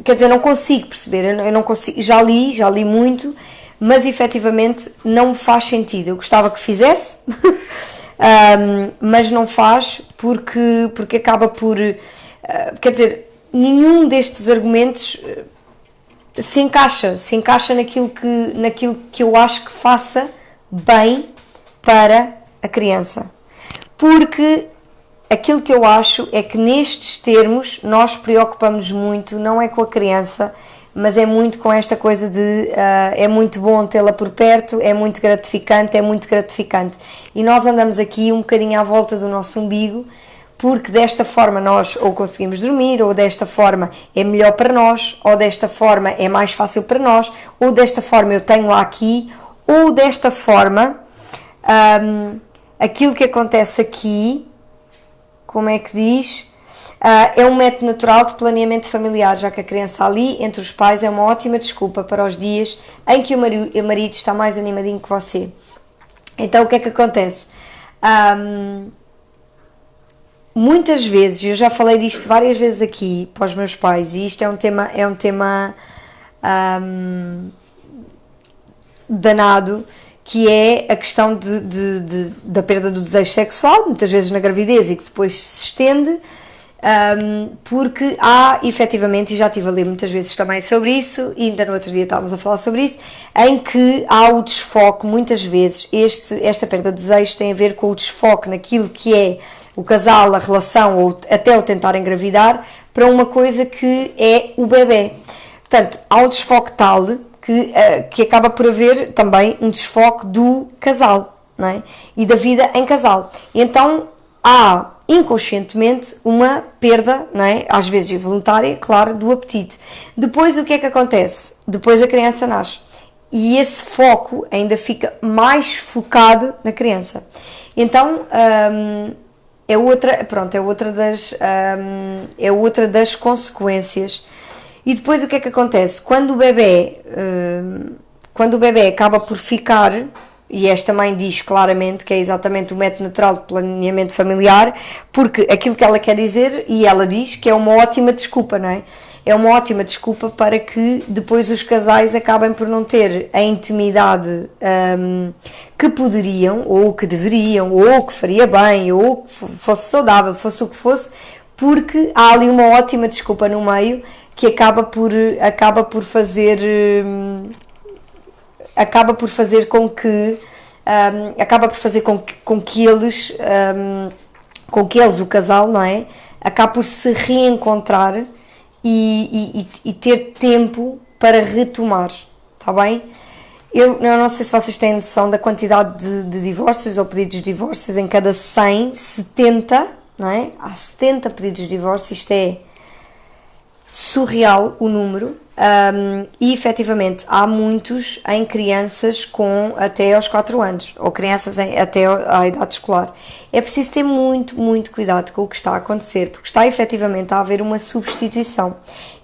quer dizer, não consigo perceber, eu não consigo, já li muito, mas efetivamente não me faz sentido. Eu gostava que fizesse, mas não faz porque acaba por, quer dizer, nenhum destes argumentos se encaixa naquilo que eu acho que faça bem para a criança. Porque aquilo que eu acho é que nestes termos nós preocupamos muito, não é com a criança, mas é muito com esta coisa de é muito bom tê-la por perto, é muito gratificante. E nós andamos aqui um bocadinho à volta do nosso umbigo, porque desta forma nós ou conseguimos dormir, ou desta forma é melhor para nós, ou desta forma é mais fácil para nós, ou desta forma eu tenho-a aqui, ou desta forma aquilo que acontece aqui, como é que diz? É um método natural de planeamento familiar, já que a criança ali, entre os pais, é uma ótima desculpa para os dias em que o marido está mais animadinho que você. Então, o que é que acontece? Muitas vezes, eu já falei disto várias vezes aqui para os meus pais, e isto é um tema danado, que é a questão da perda do desejo sexual, muitas vezes na gravidez, e que depois se estende, porque há, efetivamente, e já estive a ler muitas vezes também sobre isso, e ainda no outro dia estávamos a falar sobre isso, em que há o desfoque, muitas vezes, esta perda de desejo tem a ver com o desfoque naquilo que é o casal, a relação, ou até o tentar engravidar, para uma coisa que é o bebê. Portanto, há um desfoque tal que acaba por haver também um desfoque do casal, não é? E da vida em casal. E então há inconscientemente uma perda, não é? Às vezes involuntária, claro, do apetite. Depois o que é que acontece? Depois a criança nasce e esse foco ainda fica mais focado na criança. Então é outra das consequências. E depois o que é que acontece? Quando o bebê acaba por ficar, e esta mãe diz claramente que é exatamente o método natural de planeamento familiar, porque aquilo que ela quer dizer, e ela diz que é uma ótima desculpa, não é? É uma ótima desculpa para que depois os casais acabem por não ter a intimidade que poderiam, ou que deveriam, ou que faria bem, ou que fosse saudável, fosse o que fosse, porque há ali uma ótima desculpa no meio que acaba por fazer com que eles, o casal, não é? Acaba por se reencontrar e ter tempo para retomar, está bem? Eu não sei se vocês têm noção da quantidade de divórcios ou pedidos de divórcios em cada 100, 70, não é? Há 70 pedidos de divórcio, isto é surreal o número, e efetivamente há muitos em crianças com até aos 4 anos, ou crianças até à idade escolar. É preciso ter muito, muito cuidado com o que está a acontecer, porque está efetivamente a haver uma substituição.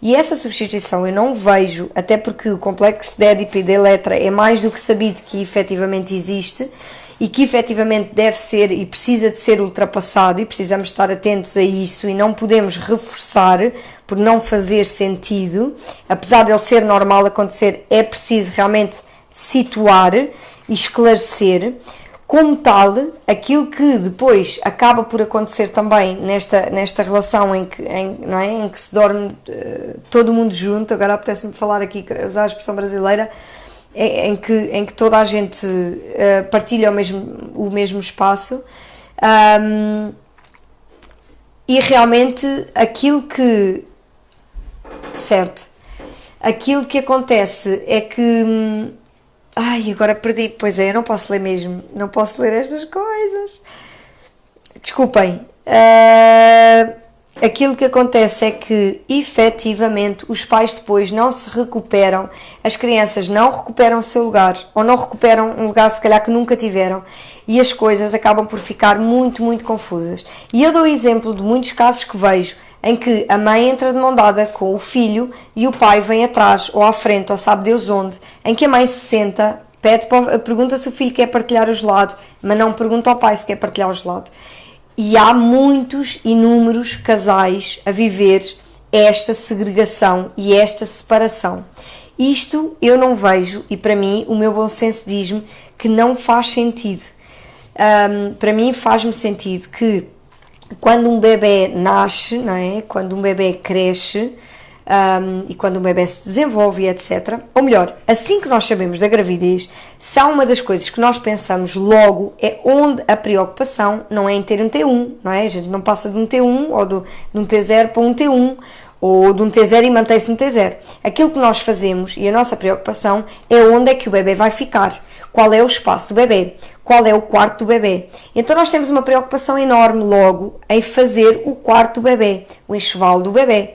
E essa substituição eu não vejo, até porque o complexo de Édipo e de Eletra é mais do que sabido que efetivamente existe, e que efetivamente deve ser e precisa de ser ultrapassado, e precisamos estar atentos a isso e não podemos reforçar por não fazer sentido. Apesar de ele ser normal acontecer, é preciso realmente situar e esclarecer. Como tal, aquilo que depois acaba por acontecer também nesta relação em que se dorme todo mundo junto, agora apetece-me falar aqui, usar a expressão brasileira, em que toda a gente partilha o mesmo espaço, e realmente aquilo que acontece é que agora perdi, pois é, eu não posso ler mesmo, não posso ler estas coisas, desculpem. Aquilo que acontece é que, efetivamente, os pais depois não se recuperam, as crianças não recuperam o seu lugar, ou não recuperam um lugar, se calhar, que nunca tiveram, e as coisas acabam por ficar muito, muito confusas. E eu dou o exemplo de muitos casos que vejo, em que a mãe entra de mão dada com o filho, e o pai vem atrás, ou à frente, ou sabe Deus onde, em que a mãe se senta, pergunta se o filho quer partilhar o gelado, mas não pergunta ao pai se quer partilhar o gelado. E há muitos, inúmeros casais a viver esta segregação e esta separação. Isto eu não vejo, e para mim o meu bom senso diz-me que não faz sentido. Para mim faz-me sentido que quando um bebê nasce, não é? Quando um bebê cresce, e quando o bebê se desenvolve, etc. Ou melhor, assim que nós sabemos da gravidez, se há uma das coisas que nós pensamos logo é onde a preocupação não é em ter um T1, não é? A gente não passa de um T1 ou de um T0 para um T1, ou de um T0 e mantém-se no T0. Aquilo que nós fazemos e a nossa preocupação é onde é que o bebê vai ficar, qual é o espaço do bebê, qual é o quarto do bebê. Então nós temos uma preocupação enorme logo em fazer o quarto do bebê, o enxoval do bebê.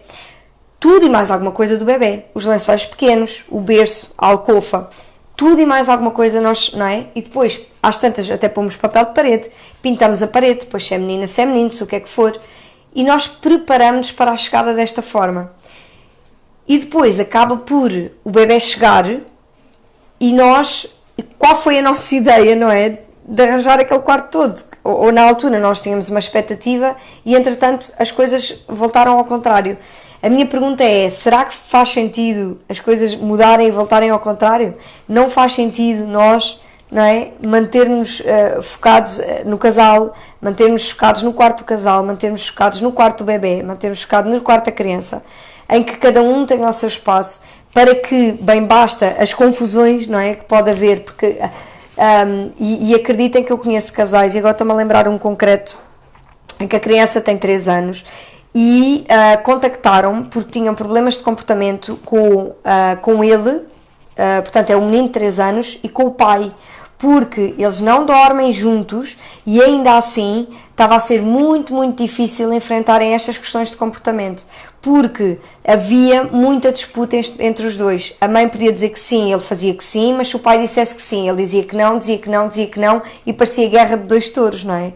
Tudo e mais alguma coisa do bebê, os lençóis pequenos, o berço, a alcofa, tudo e mais alguma coisa nós, não é? E depois, às tantas, até pomos papel de parede, pintamos a parede, depois se é menina, se é menino, se o que é que for, e nós preparamos-nos para a chegada desta forma. E depois acaba por o bebê chegar e nós, qual foi a nossa ideia, não é? De arranjar aquele quarto todo, ou na altura nós tínhamos uma expectativa e entretanto as coisas voltaram ao contrário. A minha pergunta é, será que faz sentido as coisas mudarem e voltarem ao contrário? Não faz sentido nós, não é, mantermos focados no casal, mantermos focados no quarto do casal, mantermos focados no quarto do bebê, mantermos focados no quarto da criança, em que cada um tenha o seu espaço, para que, bem basta as confusões, não é, que pode haver, porque... e acreditem que eu conheço casais, e agora estou-me a lembrar um concreto, em que a criança tem 3 anos, e contactaram porque tinham problemas de comportamento com ele, portanto é um menino de 3 anos, e com o pai, porque eles não dormem juntos e ainda assim estava a ser muito, muito difícil enfrentarem estas questões de comportamento, porque havia muita disputa entre os dois. A mãe podia dizer que sim, ele fazia que sim, mas se o pai dissesse que sim, ele dizia que não, dizia que não, dizia que não, e parecia guerra de 2 touros, não é?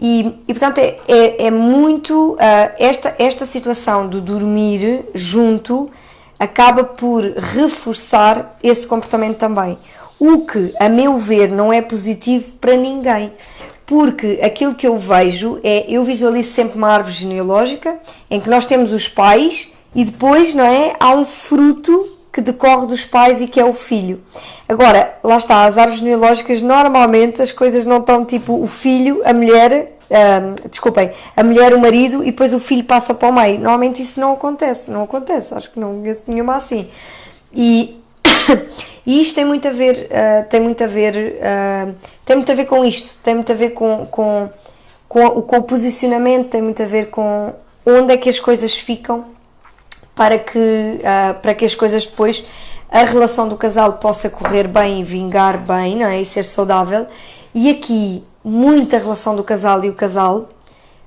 E portanto é muito, esta situação de dormir junto acaba por reforçar esse comportamento também, o que, a meu ver, não é positivo para ninguém, porque aquilo que eu vejo eu visualizo sempre uma árvore genealógica em que nós temos os pais e depois, não é, há um fruto que decorre dos pais e que é o filho. Agora, lá está, as árvores genealógicas, normalmente as coisas não estão tipo o filho, a mulher, a mulher, o marido, e depois o filho passa para o meio. Normalmente isso não acontece, acho que não conheço nenhuma assim. E isto tem muito a ver, tem muito a ver com isto, tem muito a ver com o posicionamento, tem muito a ver com onde é que as coisas ficam, para que as coisas depois, a relação do casal possa correr bem e vingar bem, não é? E ser saudável. E aqui, muita relação do casal e o casal,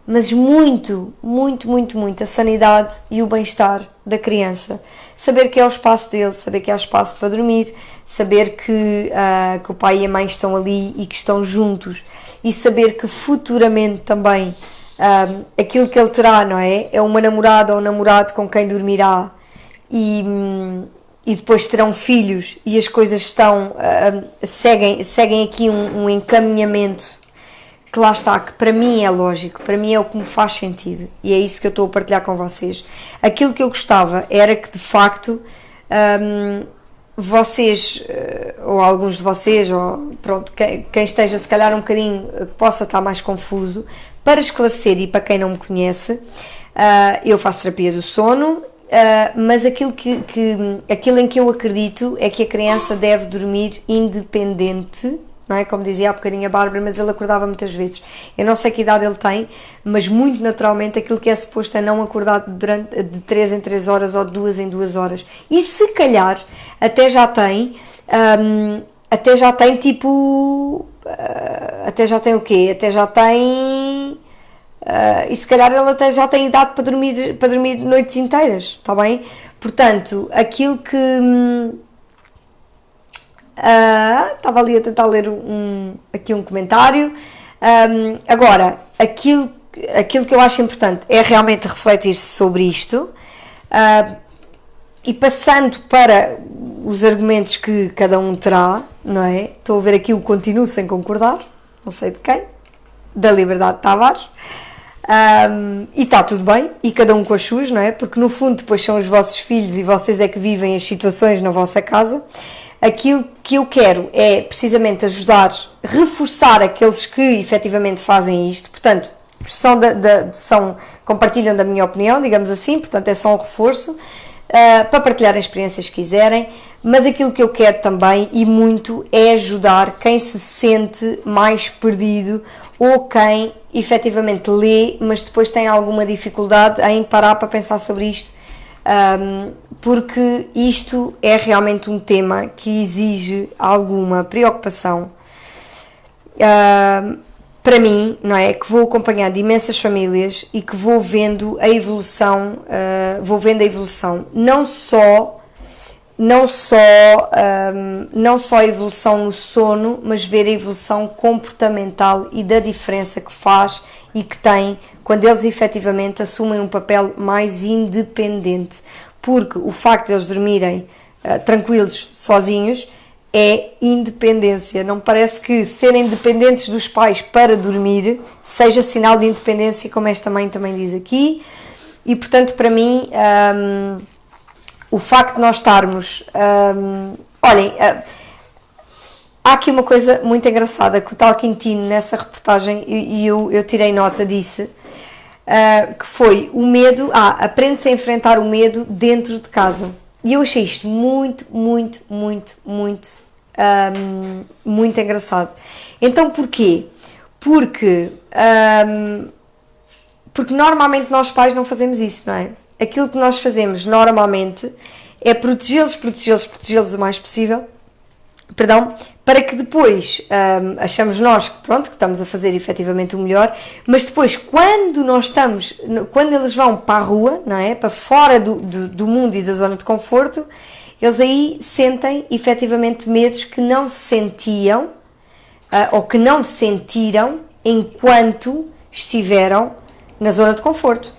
mas muito, muito, muito, muito a sanidade e o bem-estar da criança. Saber que é o espaço dele, saber que há espaço para dormir, saber que o pai e a mãe estão ali e que estão juntos, e saber que futuramente também aquilo que ele terá, não é? É uma namorada ou um namorado com quem dormirá, e depois terão filhos, e as coisas estão, seguem aqui um encaminhamento que lá está, que para mim é lógico, para mim é o que me faz sentido, e é isso que eu estou a partilhar com vocês. Aquilo que eu gostava era que de facto vocês, ou alguns de vocês, ou pronto, quem esteja se calhar um bocadinho, possa estar mais confuso, para esclarecer, e para quem não me conhece, eu faço terapia do sono, mas aquilo em que eu acredito é que a criança deve dormir independente, não é? Como dizia há bocadinho a Bárbara, mas ele acordava muitas vezes. Eu não sei que idade ele tem, mas muito naturalmente aquilo que é suposto é não acordar de 3 em 3 horas ou de 2 em 2 horas. E se calhar até já tem tipo... até já tem o quê? Até já tem... e se calhar ele até já tem idade para dormir noites inteiras, está bem? Portanto, aquilo que... estava ali a tentar ler aqui um comentário. Agora, aquilo que eu acho importante é realmente refletir-se sobre isto, e passando para os argumentos que cada um terá, não é? Estou a ver aqui o continuo sem concordar, não sei de quem, da Liberdade de Tavares. E está tudo bem, e cada um com as suas, não é? Porque no fundo depois são os vossos filhos e vocês é que vivem as situações na vossa casa. Aquilo que eu quero é precisamente ajudar, reforçar aqueles que efetivamente fazem isto, portanto, compartilham da minha opinião, digamos assim, portanto é só um reforço, para partilhar as experiências que quiserem, mas aquilo que eu quero também, e muito, é ajudar quem se sente mais perdido ou quem efetivamente lê, mas depois tem alguma dificuldade em parar para pensar sobre isto, porque isto é realmente um tema que exige alguma preocupação. Para mim, não é? Que vou acompanhar de imensas famílias e que vou vendo a evolução, não só a evolução no sono, mas ver a evolução comportamental e da diferença que faz e que tem quando eles efetivamente assumem um papel mais independente, porque o facto de eles dormirem tranquilos, sozinhos, é independência. Não me parece que serem dependentes dos pais para dormir seja sinal de independência, como esta mãe também diz aqui, e portanto para mim o facto de nós estarmos... olhem, há aqui uma coisa muito engraçada que o tal Quintino nessa reportagem, e eu tirei nota disso, que foi o medo, aprende-se a enfrentar o medo dentro de casa. E eu achei isto muito engraçado. Então porquê? Porque normalmente nós pais não fazemos isso, não é? Aquilo que nós fazemos normalmente é protegê-los o mais possível, para que depois achamos nós que pronto, que estamos a fazer efetivamente o melhor, mas depois quando eles vão para a rua, não é? Para fora do mundo e da zona de conforto, eles aí sentem efetivamente medos que não sentiam ou que não sentiram enquanto estiveram na zona de conforto,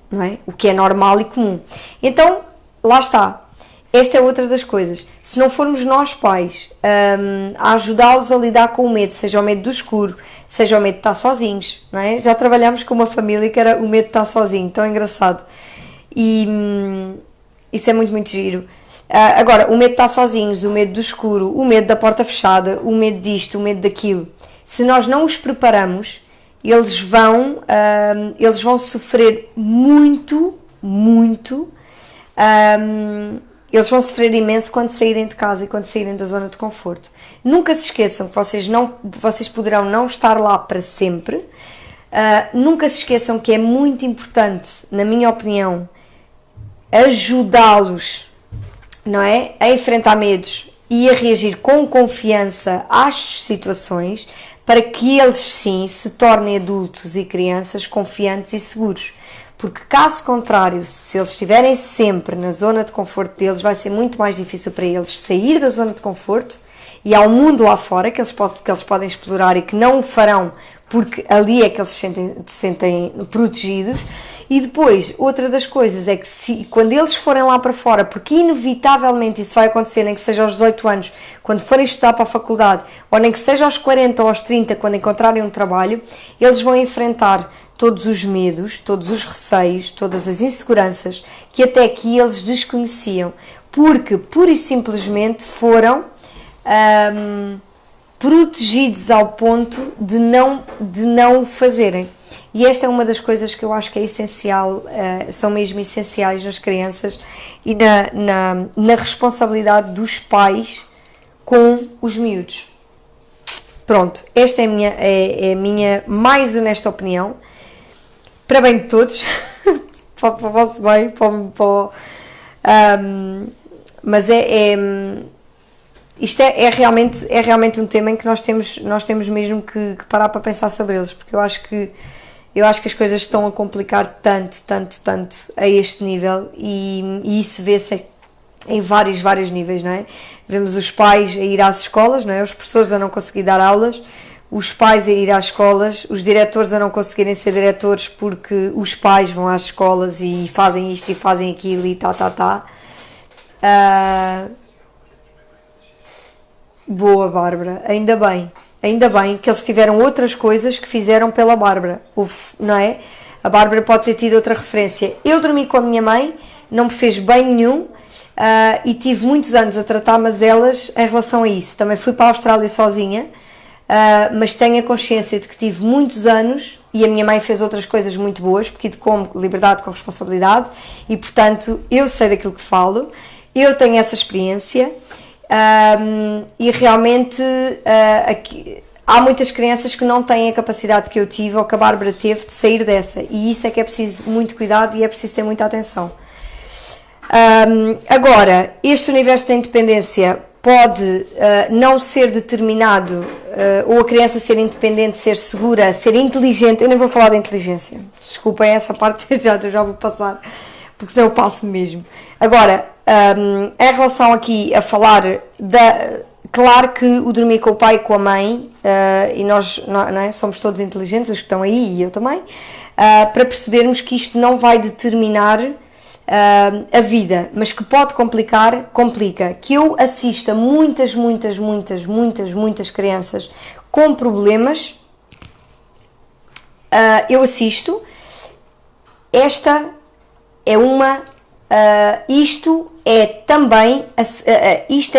não é? O que é normal e comum. Então, lá está. Esta é outra das coisas. Se não formos nós pais a ajudá-los a lidar com o medo, seja o medo do escuro, seja o medo de estar sozinhos, não é? Já trabalhámos com uma família que era o medo de estar sozinho, tão engraçado. E isso é muito giro. Agora, o medo de estar sozinhos, o medo do escuro, o medo da porta fechada, o medo disto, o medo daquilo, se nós não os preparamos, eles vão sofrer muito, eles vão sofrer imenso quando saírem de casa e quando saírem da zona de conforto. Nunca se esqueçam que vocês poderão não estar lá para sempre. Nunca se esqueçam que é muito importante, na minha opinião, ajudá-los, não é? A enfrentar medos e a reagir com confiança às situações, para que eles sim se tornem adultos e crianças confiantes e seguros. Porque caso contrário, se eles estiverem sempre na zona de conforto deles, vai ser muito mais difícil para eles sair da zona de conforto e há um mundo lá fora que eles podem explorar e que não o farão, porque ali é que eles se sentem protegidos. E depois, outra das coisas é que quando eles forem lá para fora, porque inevitavelmente isso vai acontecer, nem que seja aos 18 anos, quando forem estudar para a faculdade, ou nem que seja aos 40 ou aos 30, quando encontrarem um trabalho, eles vão enfrentar todos os medos, todos os receios, todas as inseguranças que até aqui eles desconheciam, porque pura e simplesmente foram protegidos ao ponto de não o fazerem. E esta é uma das coisas que eu acho que é essencial, são mesmo essenciais nas crianças e na responsabilidade dos pais com os miúdos. Pronto, esta é a minha mais honesta opinião, para bem de todos, para o vosso bem, mas isto é realmente um tema em que nós temos mesmo que parar para pensar sobre eles, porque eu acho que as coisas estão a complicar tanto a este nível e isso vê-se em vários níveis, não é? Vemos os pais a ir às escolas, não é? Os professores a não conseguir dar aulas, os pais a ir às escolas, os diretores a não conseguirem ser diretores porque os pais vão às escolas e fazem isto e fazem aquilo e Boa, Bárbara, ainda bem que eles tiveram outras coisas que fizeram pela Bárbara, não é? A Bárbara pode ter tido outra referência. Eu dormi com a minha mãe, não me fez bem nenhum e tive muitos anos a tratar mazelas em relação a isso. Também fui para a Austrália sozinha, mas tenho a consciência de que tive muitos anos e a minha mãe fez outras coisas muito boas, porque com liberdade, com responsabilidade e, portanto, eu sei daquilo que falo, eu tenho essa experiência. E realmente há muitas crianças que não têm a capacidade que eu tive ou que a Bárbara teve de sair dessa, e isso é que é preciso muito cuidado e é preciso ter muita atenção. Agora, este universo da independência pode não ser determinado, ou a criança ser independente, ser segura, ser inteligente. Eu nem vou falar de inteligência, desculpem essa parte, já vou passar, porque senão eu passo mesmo. Agora, em relação aqui a falar claro que o dormir com o pai e com a mãe, e nós não é, somos todos inteligentes, os que estão aí e eu também, para percebermos que isto não vai determinar a vida, mas que pode complica. Que eu assista muitas crianças com problemas, eu assisto. Esta é uma... isto é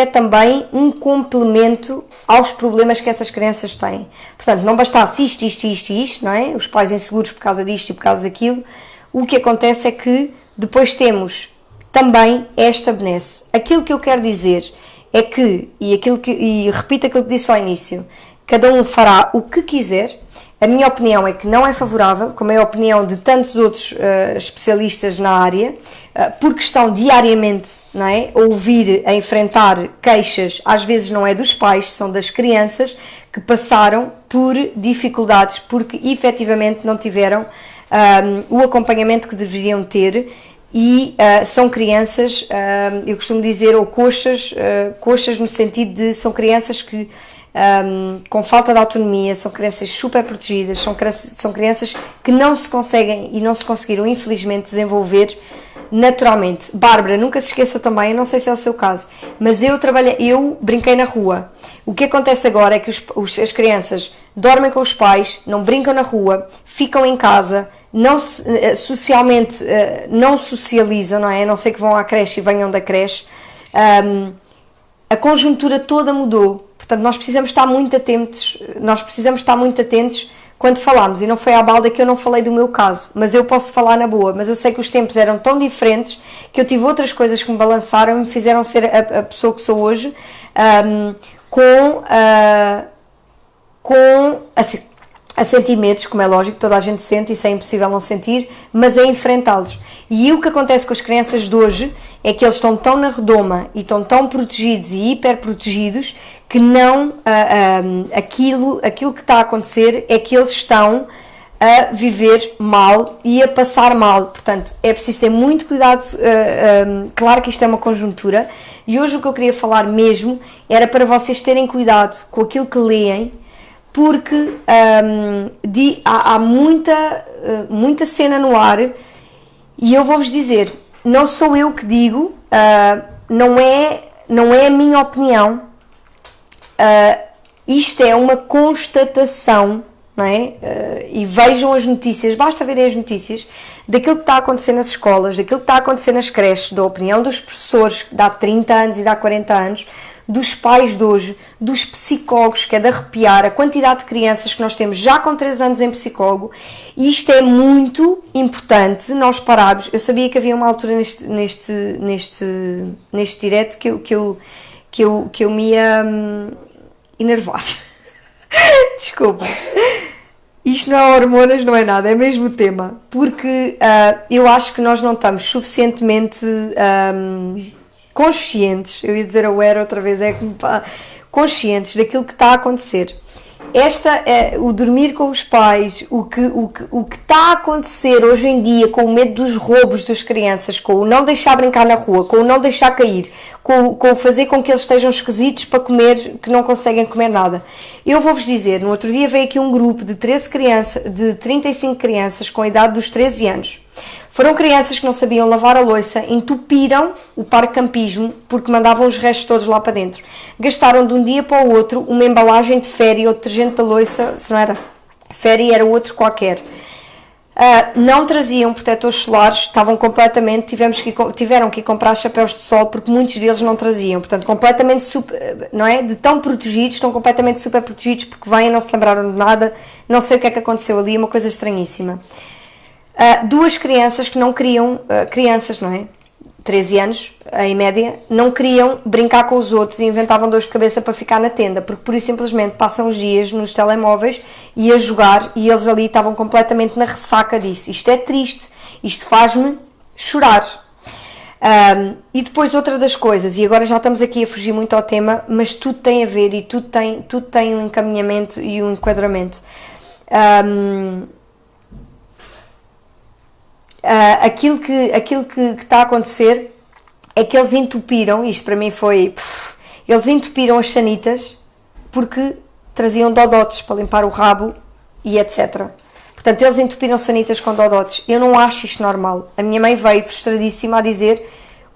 também um complemento aos problemas que essas crianças têm. Portanto, não bastasse isto, não é? Os pais inseguros por causa disto e por causa daquilo. O que acontece é que depois temos também esta benesse. Aquilo que eu quero dizer é que, e repito aquilo que disse ao início, cada um fará o que quiser. A minha opinião é que não é favorável, como é a opinião de tantos outros especialistas na área, porque estão diariamente, não é, a ouvir, a enfrentar queixas, às vezes não é dos pais, são das crianças que passaram por dificuldades, porque efetivamente não tiveram o acompanhamento que deveriam ter e são crianças, eu costumo dizer, ou coxas no sentido de são crianças que com falta de autonomia, são crianças super protegidas, são crianças que não se conseguem e não se conseguiram infelizmente desenvolver naturalmente. Bárbara, nunca se esqueça também, eu não sei se é o seu caso, mas eu brinquei na rua. O que acontece agora é que as crianças dormem com os pais, não brincam na rua, ficam em casa, socialmente não socializam, não é? A não ser que vão à creche e venham da creche. A conjuntura toda mudou. Portanto, nós precisamos estar muito atentos quando falamos, e não foi à balda que eu não falei do meu caso, mas eu posso falar na boa, mas eu sei que os tempos eram tão diferentes que eu tive outras coisas que me balançaram e me fizeram ser a pessoa que sou hoje, com a sentir medos, como é lógico, toda a gente sente, isso é impossível não sentir, mas a enfrentá-los. E o que acontece com as crianças de hoje é que eles estão tão na redoma e estão tão protegidos e hiperprotegidos que não, aquilo que está a acontecer é que eles estão a viver mal e a passar mal. Portanto, é preciso ter muito cuidado, claro que isto é uma conjuntura, e hoje o que eu queria falar mesmo era para vocês terem cuidado com aquilo que leem, porque há muita cena no ar, e eu vou-vos dizer, não sou eu que digo, não é a minha opinião, isto é uma constatação, não é? E vejam as notícias, basta verem as notícias daquilo que está a acontecer nas escolas, daquilo que está a acontecer nas creches, da opinião dos professores de há 30 anos e de há 40 anos, dos pais de hoje, dos psicólogos, que é de arrepiar a quantidade de crianças que nós temos já com 3 anos em psicólogo. E isto é muito importante, nós pararmos. Eu sabia que havia uma altura neste direto que eu me ia enervar. Desculpa. Isto não é hormonas, não é nada, é mesmo o tema. Porque eu acho que nós não estamos suficientemente conscientes, eu ia dizer aware outra vez, conscientes daquilo que está a acontecer. O dormir com os pais, o que está a acontecer hoje em dia com o medo dos roubos das crianças, com o não deixar brincar na rua, com o não deixar cair, com o fazer com que eles estejam esquisitos para comer, que não conseguem comer nada. Eu vou-vos dizer, no outro dia veio aqui um grupo de 35 crianças com a idade dos 13 anos. Foram crianças que não sabiam lavar a louça, entupiram o parque campismo porque mandavam os restos todos lá para dentro. Gastaram de um dia para o outro uma embalagem de Fairy ou detergente da louça, se não era Fairy, era outro qualquer. Não traziam protetores solares, estavam completamente, tiveram que ir comprar chapéus de sol porque muitos deles não traziam, portanto completamente não é? De tão protegidos, estão completamente super protegidos porque vêm, não se lembraram de nada, não sei o que é que aconteceu ali, uma coisa estranhíssima. 2 crianças que não queriam, crianças, não é? 13 anos, em média, não queriam brincar com os outros e inventavam dores de cabeça para ficar na tenda, porque por isso simplesmente passam os dias nos telemóveis e a jogar, e eles ali estavam completamente na ressaca disso. Isto é triste, isto faz-me chorar. E depois outra das coisas, e agora já estamos aqui a fugir muito ao tema, mas tudo tem a ver e tudo tem um encaminhamento e um enquadramento. Aquilo que está a acontecer é que eles entupiram, isto para mim foi, eles entupiram as sanitas porque traziam dodotes para limpar o rabo e etc. Portanto, eles entupiram sanitas com dodotes. Eu não acho isto normal. A minha mãe veio frustradíssima a dizer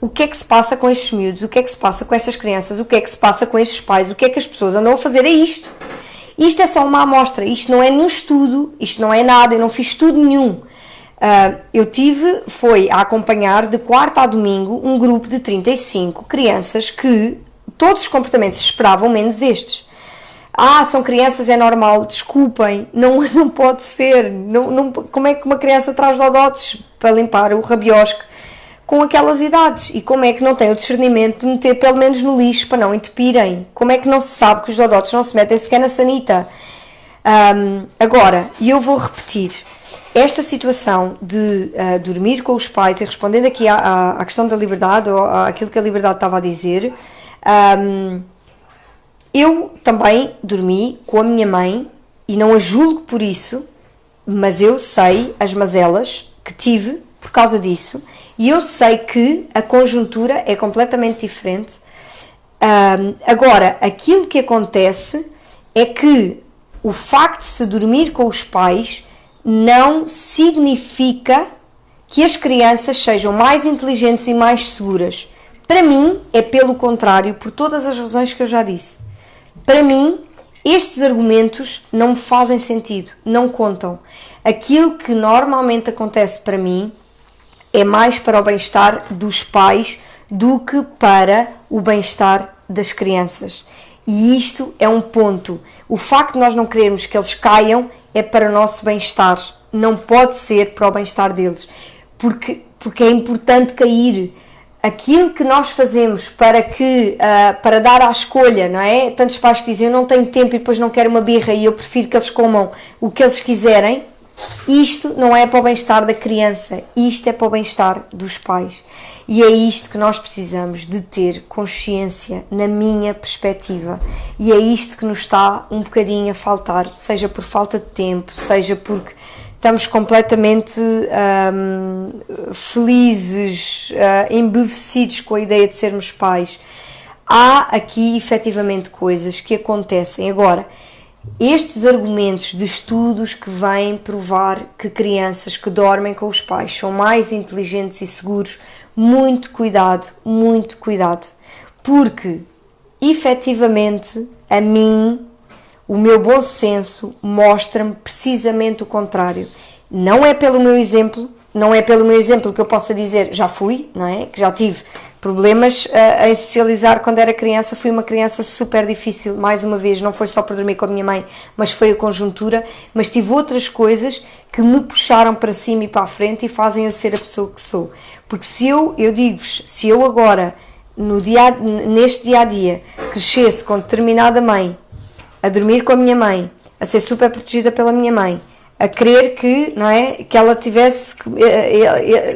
o que é que se passa com estes miúdos, o que é que se passa com estas crianças, o que é que se passa com estes pais, o que é que as pessoas andam a fazer a isto. Isto é só uma amostra, isto não é nenhum estudo, isto não é nada, eu não fiz estudo nenhum. Eu foi a acompanhar de quarta a domingo um grupo de 35 crianças que todos os comportamentos se esperavam, menos estes. São crianças, é normal, desculpem, não pode ser. Como é que uma criança traz dodotes para limpar o rabiosque com aquelas idades? E como é que não tem o discernimento de meter pelo menos no lixo para não entupirem? Como é que não se sabe que os dodotes não se metem sequer na sanita? Agora, e eu vou repetir, esta situação de dormir com os pais, e respondendo aqui à questão da liberdade, ou àquilo que a liberdade estava a dizer, eu também dormi com a minha mãe, e não a julgo por isso, mas eu sei as mazelas que tive por causa disso, e eu sei que a conjuntura é completamente diferente. Agora, aquilo que acontece é que o facto de se dormir com os pais não significa que as crianças sejam mais inteligentes e mais seguras. Para mim, é pelo contrário, por todas as razões que eu já disse. Para mim, estes argumentos não me fazem sentido, não contam. Aquilo que normalmente acontece para mim é mais para o bem-estar dos pais do que para o bem-estar das crianças. E isto é um ponto. O facto de nós não querermos que eles caiam é para o nosso bem-estar. Não pode ser para o bem-estar deles. Porque é importante cair. Aquilo que nós fazemos para dar à escolha, não é? Tantos pais que dizem, eu não tenho tempo e depois não quero uma birra e eu prefiro que eles comam o que eles quiserem. Isto não é para o bem-estar da criança. Isto é para o bem-estar dos pais. E é isto que nós precisamos de ter consciência, na minha perspectiva. E é isto que nos está um bocadinho a faltar, seja por falta de tempo, seja porque estamos completamente felizes, embevecidos com a ideia de sermos pais. Há aqui, efetivamente, coisas que acontecem. Agora, estes argumentos de estudos que vêm provar que crianças que dormem com os pais são mais inteligentes e seguros, muito cuidado, porque efetivamente a mim, o meu bom senso mostra-me precisamente o contrário. Não é pelo meu exemplo que eu possa dizer, já fui, não é? Que já tive Problemas em socializar quando era criança, fui uma criança super difícil, mais uma vez, não foi só por dormir com a minha mãe, mas foi a conjuntura, mas tive outras coisas que me puxaram para cima e para a frente e fazem eu ser a pessoa que sou. Porque se eu digo-vos, se eu agora, neste dia-a-dia, crescesse com determinada mãe, a dormir com a minha mãe, a ser super protegida pela minha mãe, a querer que, não é, que ela tivesse,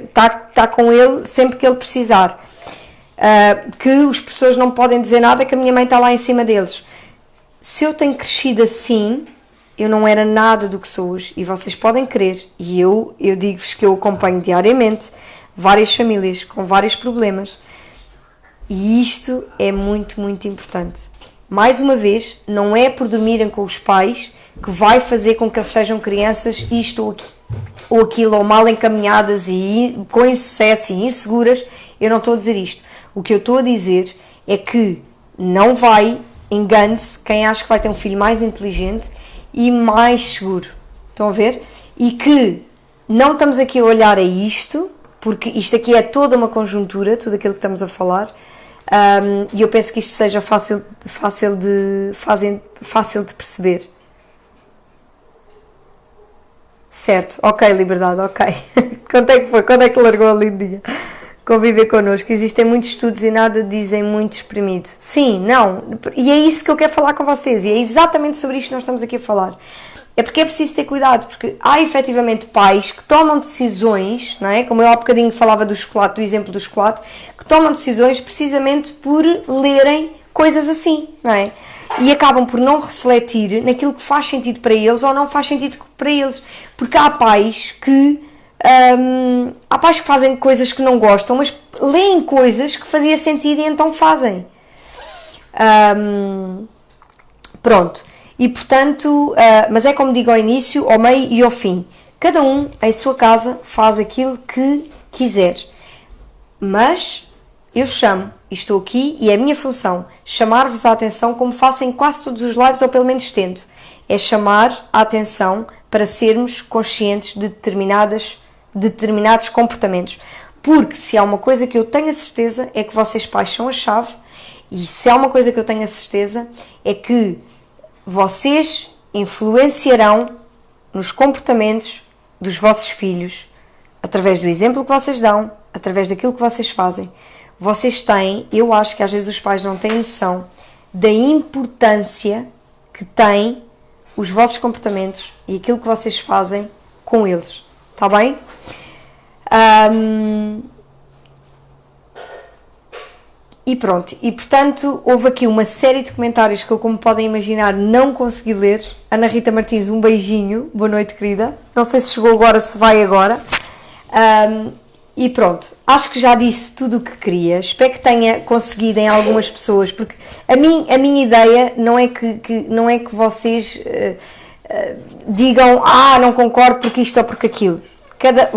está com ele sempre que ele precisar, que as pessoas não podem dizer nada, que a minha mãe está lá em cima deles. Se eu tenho crescido assim, eu não era nada do que sou hoje, e vocês podem crer, e eu digo-vos que eu acompanho diariamente várias famílias com vários problemas, e isto é muito, muito importante. Mais uma vez, não é por dormirem com os pais que vai fazer com que eles sejam crianças isto ou aquilo, ou mal encaminhadas e com insucesso e inseguras. Eu não estou a dizer isto. O que eu estou a dizer é que não vai, engane-se quem acha que vai ter um filho mais inteligente e mais seguro. Estão a ver? E que não estamos aqui a olhar a isto, porque isto aqui é toda uma conjuntura, tudo aquilo que estamos a falar, e eu penso que isto seja fácil de perceber. Certo, ok, Liberdade, ok. Quando é que foi? Quando é que largou a lindinha? Conviver connosco. Existem muitos estudos e nada dizem muito exprimido. Sim, não. E é isso que eu quero falar com vocês. E é exatamente sobre isto que nós estamos aqui a falar. É porque é preciso ter cuidado, porque há efetivamente pais que tomam decisões, não é? Como eu há bocadinho falava do chocolate, do exemplo do chocolate, que tomam decisões precisamente por lerem coisas assim, não é? E acabam por não refletir naquilo que faz sentido para eles ou não faz sentido para eles. Porque há pais que fazem coisas que não gostam, mas leem coisas que fazia sentido e então fazem. Pronto. E portanto, mas é como digo ao início, ao meio e ao fim. Cada um em sua casa faz aquilo que quiser. Mas eu chamo, e estou aqui, e é a minha função, chamar-vos a atenção como faço em quase todos os lives, ou pelo menos tento. É chamar a atenção para sermos conscientes de determinados comportamentos. Porque se há uma coisa que eu tenho a certeza é que vocês pais são a chave, e se há uma coisa que eu tenho a certeza é que vocês influenciarão nos comportamentos dos vossos filhos, através do exemplo que vocês dão, através daquilo que vocês fazem. Vocês têm, eu acho que às vezes os pais não têm noção da importância que têm os vossos comportamentos e aquilo que vocês fazem com eles. Está bem? E pronto, e portanto houve aqui uma série de comentários que eu, como podem imaginar, não consegui ler. Ana Rita Martins, um beijinho, boa noite querida, não sei se chegou agora, se vai agora. E pronto, acho que já disse tudo o que queria, espero que tenha conseguido em algumas pessoas, porque a minha ideia não é que vocês digam, não concordo porque isto ou porque aquilo.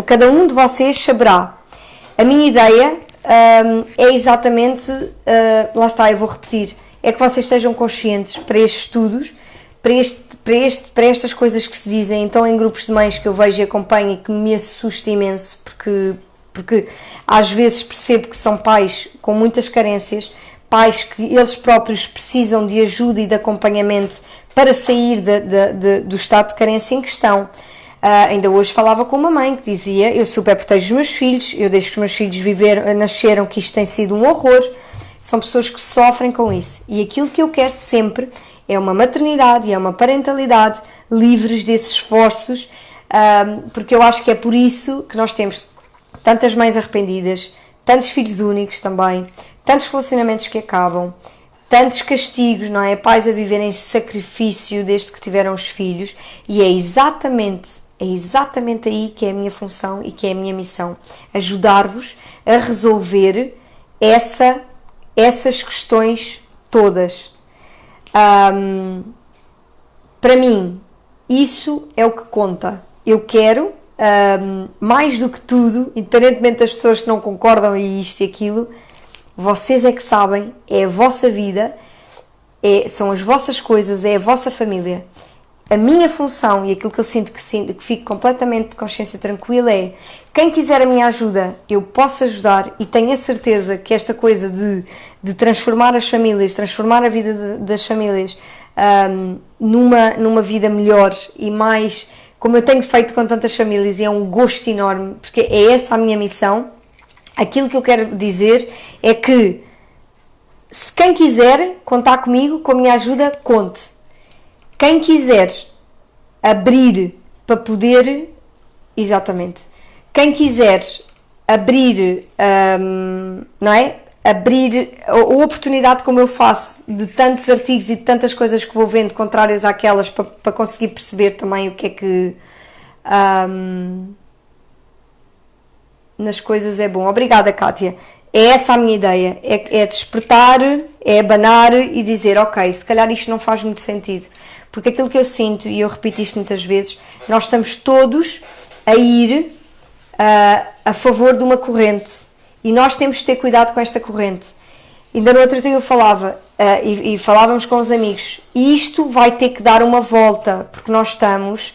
Cada um de vocês saberá. A minha ideia é exatamente, lá está, eu vou repetir, é que vocês estejam conscientes para estes estudos, para estas coisas que se dizem então em grupos de mães que eu vejo e acompanho e que me assusta imenso, porque às vezes percebo que são pais com muitas carências, pais que eles próprios precisam de ajuda e de acompanhamento para sair do estado de carência em que estão. Ainda hoje falava com uma mãe que dizia, eu super protejo os meus filhos, eu deixo que os meus filhos nasceram, que isto tem sido um horror. São pessoas que sofrem com isso, e aquilo que eu quero sempre é uma maternidade e é uma parentalidade livres desses esforços, porque eu acho que é por isso que nós temos tantas mães arrependidas, tantos filhos únicos também, tantos relacionamentos que acabam, tantos castigos, não é? Pais a viverem sacrifício desde que tiveram os filhos, e é exatamente aí que é a minha função e que é a minha missão, ajudar-vos a resolver essas questões todas. Para mim, isso é o que conta. Eu quero, mais do que tudo, independentemente das pessoas que não concordam e isto e aquilo, vocês é que sabem, é a vossa vida, são as vossas coisas, é a vossa família. a minha função e aquilo que eu sinto que fico completamente de consciência tranquila é: quem quiser a minha ajuda, eu posso ajudar, e tenho a certeza que esta coisa de transformar as famílias, transformar a vida das famílias numa vida melhor e mais, como eu tenho feito com tantas famílias, e é um gosto enorme, porque é essa a minha missão. Aquilo que eu quero dizer é que, se quem quiser contar comigo, com a minha ajuda, conte. Quem quiser abrir para poder, exatamente, quem quiser abrir, não é? Abrir a oportunidade, como eu faço, de tantos artigos e de tantas coisas que vou vendo contrárias àquelas, para conseguir perceber também o que é que nas coisas é bom. Obrigada, Kátia. É essa a minha ideia, é despertar, é abanar e dizer: ok, se calhar isto não faz muito sentido. Porque aquilo que eu sinto, e eu repito isto muitas vezes, nós estamos todos a ir a favor de uma corrente, e nós temos de ter cuidado com esta corrente. Ainda no outro dia eu falava, e falávamos com os amigos, e isto vai ter que dar uma volta, porque nós estamos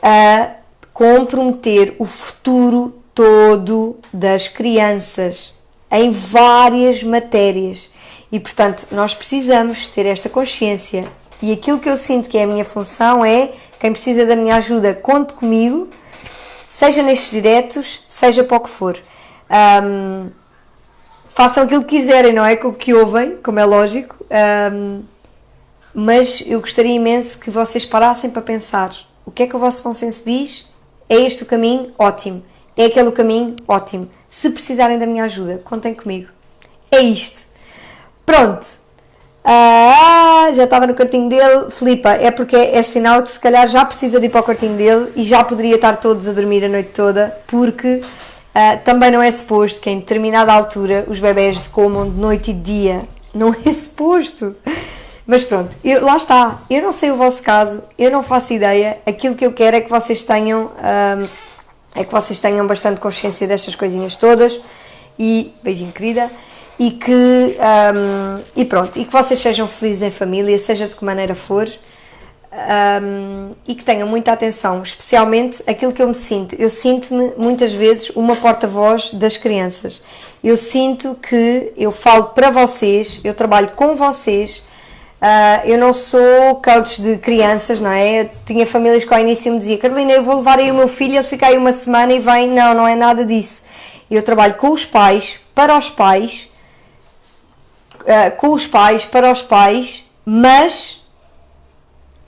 a comprometer o futuro todo das crianças, em várias matérias, e portanto nós precisamos ter esta consciência. E aquilo que eu sinto que é a minha função é: quem precisa da minha ajuda, conte comigo, seja nestes diretos, seja para o que for. Façam aquilo que quiserem, não é? Com o que ouvem, como é lógico, mas eu gostaria imenso que vocês parassem para pensar: o que é que o vosso bom senso diz? É este o caminho? Ótimo. É aquele o caminho? Ótimo. Se precisarem da minha ajuda, contem comigo. É isto. Pronto. Já estava no quartinho dele. Filipa, é porque é sinal que se calhar já precisa de ir para o quartinho dele, e já poderia estar todos a dormir a noite toda, porque também não é suposto que em determinada altura os bebés comam de noite e de dia. Não é suposto. Mas pronto, lá está. Eu não sei o vosso caso, eu não faço ideia. Aquilo que eu quero é que vocês tenham bastante consciência destas coisinhas todas. E beijinho, querida. E que pronto, e que vocês sejam felizes em família, seja de que maneira for, e que tenham muita atenção, especialmente aquilo que eu sinto-me muitas vezes uma porta-voz das crianças. Eu sinto que eu falo para vocês, eu trabalho com vocês, eu não sou coach de crianças, não é? Eu tinha famílias que ao início me diziam: Carolina, eu vou levar aí o meu filho, ele fica aí uma semana e vem. Não é nada disso. Eu trabalho com os pais, para os pais, para os pais, mas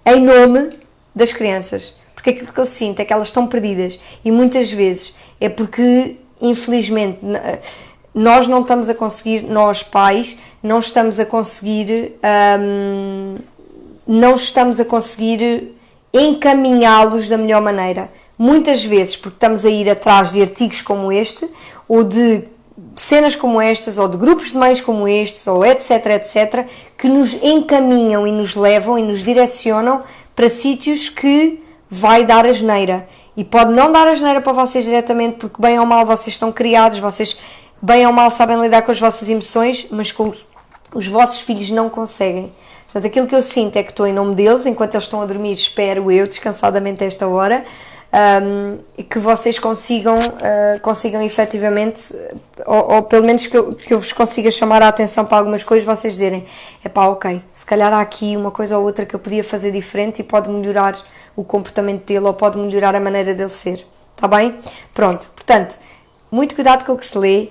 em nome das crianças, porque aquilo que eu sinto é que elas estão perdidas, e muitas vezes é porque, infelizmente, nós não estamos a conseguir, nós pais, não estamos a conseguir encaminhá-los da melhor maneira. Muitas vezes porque estamos a ir atrás de artigos como este, ou de cenas como estas, ou de grupos de mães como estes, ou etc, que nos encaminham e nos levam e nos direcionam para sítios que vai dar asneira. E pode não dar asneira para vocês diretamente, porque bem ou mal vocês estão criados, vocês bem ou mal sabem lidar com as vossas emoções, mas com os vossos filhos não conseguem. Portanto, aquilo que eu sinto é que estou em nome deles, enquanto eles estão a dormir, espero eu, descansadamente a esta hora, que vocês consigam efetivamente, ou pelo menos que eu vos consiga chamar a atenção para algumas coisas, vocês dizerem: epá, ok, se calhar há aqui uma coisa ou outra que eu podia fazer diferente e pode melhorar o comportamento dele, ou pode melhorar a maneira dele ser, está bem? Pronto, portanto, muito cuidado com o que se lê.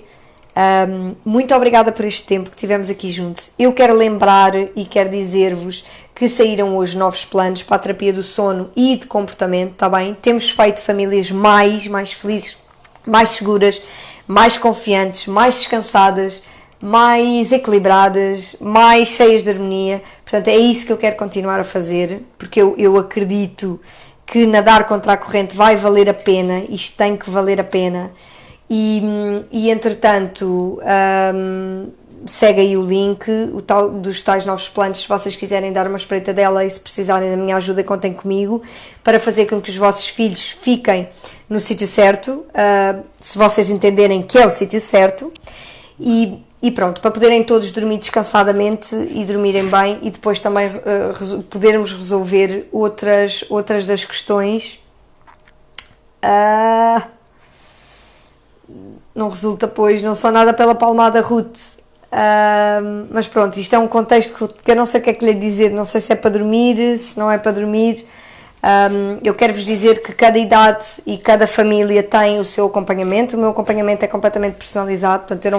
Muito obrigada por este tempo que tivemos aqui juntos. Eu quero lembrar e quero dizer-vos que saíram hoje novos planos para a terapia do sono e de comportamento, está bem? Temos feito famílias mais felizes, mais seguras, mais confiantes, mais descansadas, mais equilibradas, mais cheias de harmonia. Portanto, é isso que eu quero continuar a fazer, porque eu acredito que nadar contra a corrente vai valer a pena, isto tem que valer a pena. E entretanto, segue aí o link dos tais novos planos, se vocês quiserem dar uma espreita dela, e se precisarem da minha ajuda, contem comigo, para fazer com que os vossos filhos fiquem no sítio certo, se vocês entenderem que é o sítio certo. E E pronto, para poderem todos dormir descansadamente e dormirem bem e depois também podermos resolver outras das questões. Não resulta, pois, não sou nada pela palmada, Ruth. Mas pronto, isto é um contexto que eu não sei o que é que lhe dizer, não sei se é para dormir, se não é para dormir. Eu quero vos dizer que cada idade e cada família tem o seu acompanhamento. O meu acompanhamento é completamente personalizado, portanto eu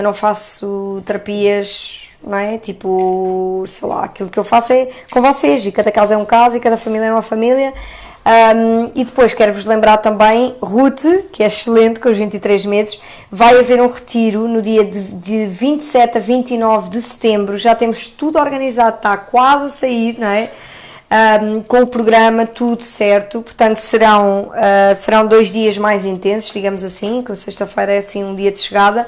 não faço terapias, não é? Tipo, sei lá, aquilo que eu faço é com vocês, e cada caso é um caso e cada família é uma família. E depois quero-vos lembrar também, Ruth, que é excelente, com os 23 meses, vai haver um retiro no dia de 27 a 29 de setembro, já temos tudo organizado, está quase a sair, não é? Com o programa tudo certo, portanto serão 2 dias mais intensos, digamos assim, que a sexta-feira é assim um dia de chegada,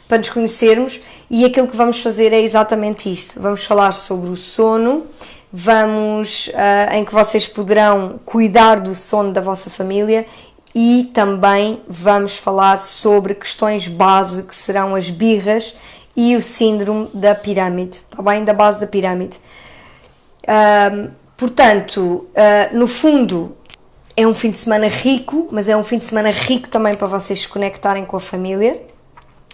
para nos conhecermos, e aquilo que vamos fazer é exatamente isto, vamos falar sobre o sono, em que vocês poderão cuidar do sono da vossa família, e também vamos falar sobre questões base, que serão as birras e o síndrome da pirâmide, está bem? Da base da pirâmide. Portanto, no fundo, é um fim de semana rico, mas é um fim de semana rico também para vocês se conectarem com a família.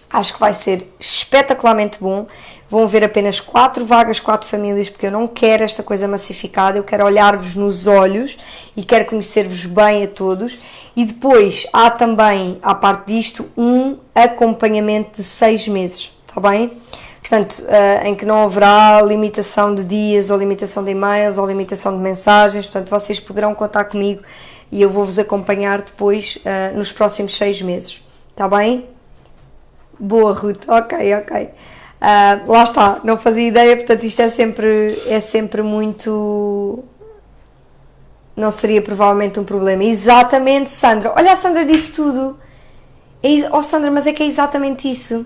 Acho que vai ser espetacularmente bom. Vão haver apenas 4 vagas, 4 famílias, porque eu não quero esta coisa massificada, eu quero olhar-vos nos olhos e quero conhecer-vos bem a todos. E depois há também, à parte disto, um acompanhamento de 6 meses, está bem? Portanto, em que não haverá limitação de dias, ou limitação de e-mails, ou limitação de mensagens, portanto vocês poderão contar comigo e eu vou-vos acompanhar depois nos próximos 6 meses, está bem? Boa, Ruth, ok. Lá está, não fazia ideia, portanto isto é sempre muito... Não seria provavelmente um problema. Exatamente, Sandra. Olha, a Sandra disse tudo. Oh Sandra, mas é que é exatamente isso.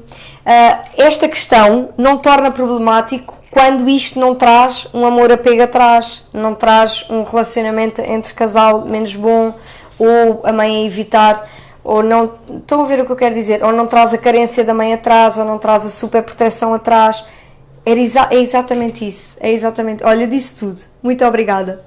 Esta questão não torna problemático quando isto não traz um amor apego atrás, não traz um relacionamento entre casal menos bom, ou a mãe a evitar, ou não... Estão a ver o que eu quero dizer? Ou não traz a carência da mãe atrás, ou não traz a superproteção atrás. É exatamente isso. É exatamente... Olha, eu disse tudo. Muito obrigada.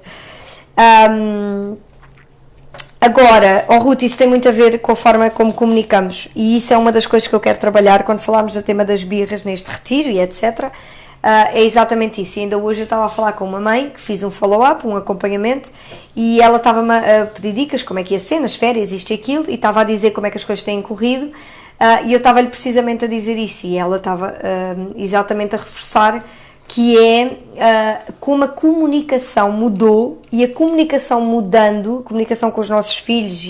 Agora, Ruth, isso tem muito a ver com a forma como comunicamos, e isso é uma das coisas que eu quero trabalhar quando falarmos do tema das birras neste retiro e etc. É exatamente isso. E ainda hoje eu estava a falar com uma mãe que fiz um follow-up, um acompanhamento, e ela estava-me a pedir dicas como é que ia ser nas férias, isto e aquilo, e estava a dizer como é que as coisas têm corrido, e eu estava-lhe precisamente a dizer isso, e ela estava exatamente a reforçar que é como a comunicação mudou, e a comunicação mudando, a comunicação com os nossos filhos,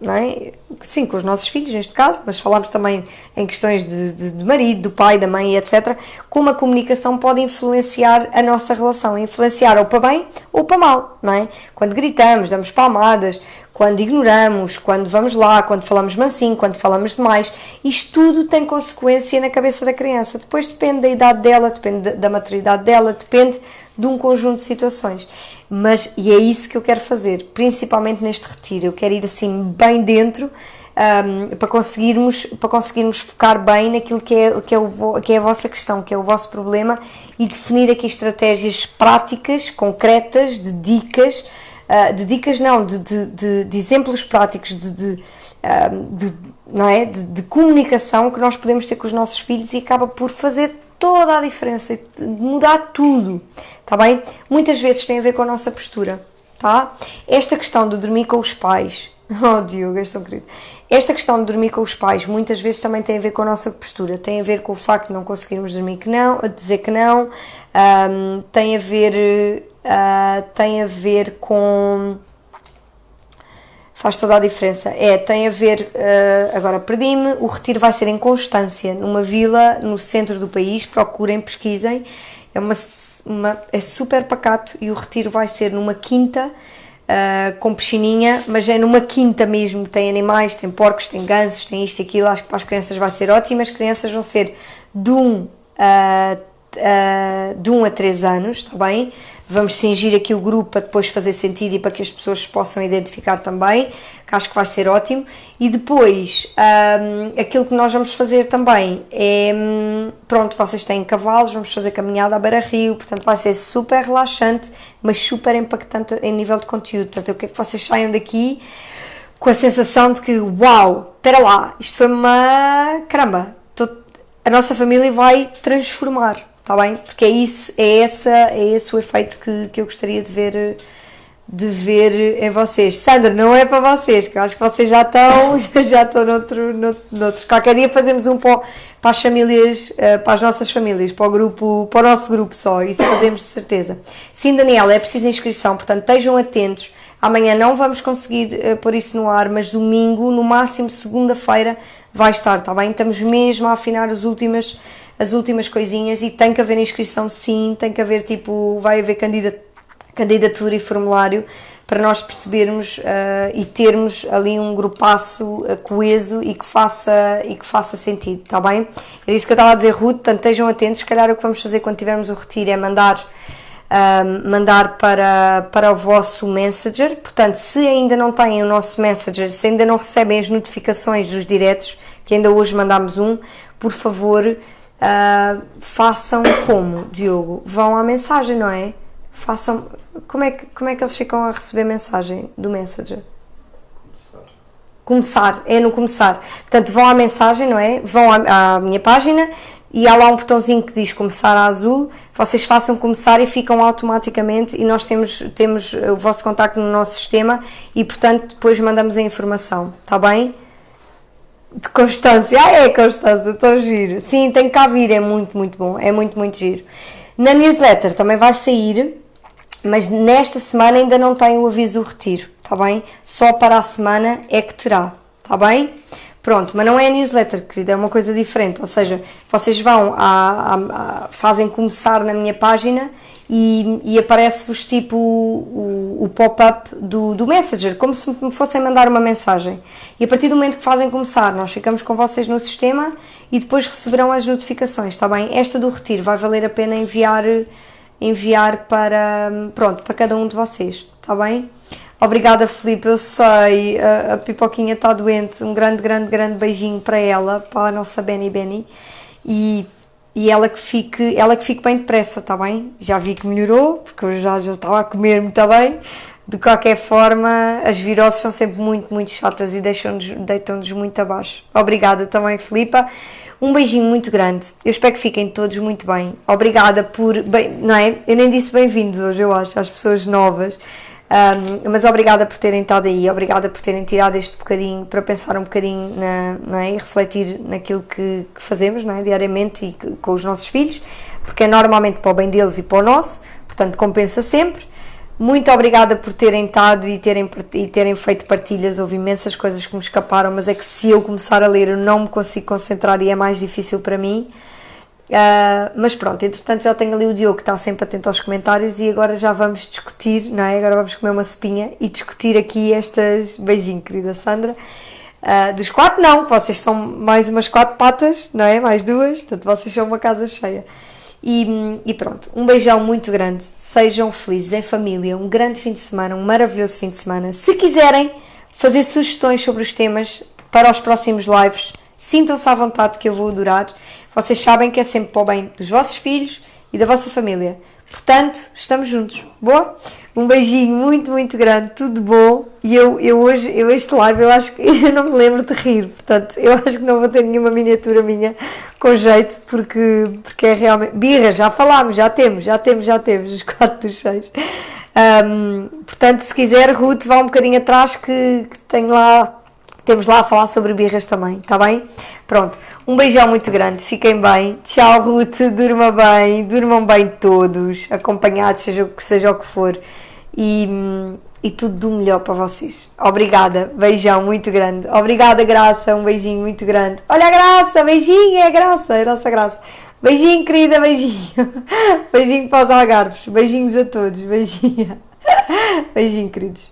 não é? Sim, com os nossos filhos neste caso, mas falámos também em questões de marido, do pai, da mãe, etc. Como a comunicação pode influenciar a nossa relação, influenciar ou para bem ou para mal, não é? Quando gritamos, damos palmadas, quando ignoramos, quando vamos lá, quando falamos mansinho, quando falamos demais, isto tudo tem consequência na cabeça da criança. Depois depende da idade dela, depende da maturidade dela, depende de um conjunto de situações. E é isso que eu quero fazer, principalmente neste retiro. Eu quero ir assim bem dentro, para conseguirmos focar bem naquilo que é a vossa questão, que é o vosso problema, e definir aqui estratégias práticas, concretas, de dicas, de exemplos práticos não é? de comunicação que nós podemos ter com os nossos filhos, e acaba por fazer toda a diferença, mudar tudo, está bem? Muitas vezes tem a ver com a nossa postura, tá? Esta questão de dormir com os pais, oh Diogo, és tão querido, esta questão de dormir com os pais muitas vezes também tem a ver com a nossa postura, tem a ver com o facto de não conseguirmos dormir dizer que não, tem a ver com... Faz toda a diferença. Tem a ver... agora perdi-me. O retiro vai ser em Constância, numa vila no centro do país. Procurem, pesquisem. É super pacato, e o retiro vai ser numa quinta, com piscininha, mas é numa quinta mesmo. Tem animais, tem porcos, tem gansos, tem isto e aquilo. Acho que para as crianças vai ser ótimo. As crianças vão ser de 1 a de 1 a 3 anos, está bem? Vamos cingir aqui o grupo para depois fazer sentido e para que as pessoas se possam identificar também, que acho que vai ser ótimo. E depois, aquilo que nós vamos fazer também é, pronto, vocês têm cavalos, vamos fazer caminhada à beira-rio, portanto vai ser super relaxante, mas super impactante em nível de conteúdo. Portanto, eu quero que vocês saiam daqui com a sensação de que, uau, espera lá, isto foi uma... caramba, a nossa família vai transformar, está bem? Porque é esse o efeito que eu gostaria de ver em vocês. Sandra, não é para vocês, que eu acho que vocês já estão noutro. Qualquer dia fazemos um para as famílias, para as nossas famílias, para o nosso grupo só, isso fazemos de certeza. Sim, Daniela, é preciso inscrição, portanto estejam atentos. Amanhã não vamos conseguir pôr isso no ar, mas domingo, no máximo segunda-feira, vai estar, está bem? Estamos mesmo a afinar as últimas coisinhas e tem que haver inscrição, sim, tem que haver vai haver candidatura e formulário para nós percebermos e termos ali um grupaço coeso e que faça sentido, está bem? Era isso que eu estava a dizer, Ruth, portanto estejam atentos, se calhar o que vamos fazer quando tivermos o retiro é mandar para o vosso Messenger. Portanto, se ainda não têm o nosso Messenger, se ainda não recebem as notificações dos diretos, que ainda hoje mandámos por favor, façam como, Diogo? Vão à mensagem, não é? Façam, como é que eles ficam a receber mensagem do Messenger? Começar, é no começar. Portanto, vão à mensagem, não é? Vão à minha página e há lá um botãozinho que diz começar a azul, vocês façam começar e ficam automaticamente e nós temos o vosso contacto no nosso sistema e, portanto, depois mandamos a informação, está bem? De Constância, Constância, tão giro. Sim, tem que cá vir, é muito, muito bom, é muito, muito giro. Na newsletter também vai sair, mas nesta semana ainda não tem o aviso do retiro, está bem? Só para a semana é que terá, está bem? Pronto, mas não é a newsletter, querida, é uma coisa diferente, ou seja, vocês vão, fazem começar na minha página e aparece-vos tipo o pop-up do Messenger, como se me fossem mandar uma mensagem. E a partir do momento que fazem começar, nós ficamos com vocês no sistema e depois receberão as notificações, está bem? Esta do retiro vai valer a pena enviar para cada um de vocês, está bem? Obrigada, Filipe, eu sei, a Pipoquinha está doente, um grande beijinho para ela, para a nossa Benny, e ela que fique bem depressa, está bem? Já vi que melhorou, porque eu já estava a comer muito bem, de qualquer forma, as viroses são sempre muito, muito chatas e deitam-nos muito abaixo. Obrigada também, Filipa, um beijinho muito grande, eu espero que fiquem todos muito bem, obrigada não é? Eu nem disse bem-vindos hoje, eu acho, às pessoas novas, mas obrigada por terem estado aí, obrigada por terem tirado este bocadinho para pensar um bocadinho não é? E refletir naquilo que fazemos, não é? Diariamente e com os nossos filhos, porque é normalmente para o bem deles e para o nosso, portanto compensa sempre. Muito obrigada por terem estado e terem feito partilhas, houve imensas coisas que me escaparam, mas é que se eu começar a ler eu não me consigo concentrar e é mais difícil para mim. Mas pronto, entretanto já tenho ali o Diogo que está sempre atento aos comentários e agora já vamos discutir, não é? Agora vamos comer uma sopinha e discutir aqui beijinho, querida Sandra, dos 4 não, vocês são mais umas 4 patas, não é? Mais 2, portanto vocês são uma casa cheia. E pronto, um beijão muito grande, sejam felizes em família, um grande fim de semana, um maravilhoso fim de semana. Se quiserem fazer sugestões sobre os temas para os próximos lives, sintam-se à vontade que eu vou adorar. Vocês sabem que é sempre para o bem dos vossos filhos e da vossa família. Portanto, estamos juntos. Boa? Um beijinho muito, muito grande. Tudo bom? E este live, eu acho que eu não me lembro de rir. Portanto, eu acho que não vou ter nenhuma miniatura minha com jeito, porque é realmente... Birra, já falámos, já temos, os 4 dos 6. Portanto, se quiser, Ruth, vá um bocadinho atrás que temos lá a falar sobre birras também, está bem? Pronto, um beijão muito grande, fiquem bem, tchau Ruth, durmam bem todos, acompanhados, seja o que for, e tudo do melhor para vocês. Obrigada, beijão muito grande, obrigada Graça, um beijinho muito grande. Olha a Graça, beijinho, é a Graça, é a nossa Graça. Beijinho querida, beijinho, beijinho para os algarves, beijinhos a todos, beijinho, beijinho queridos.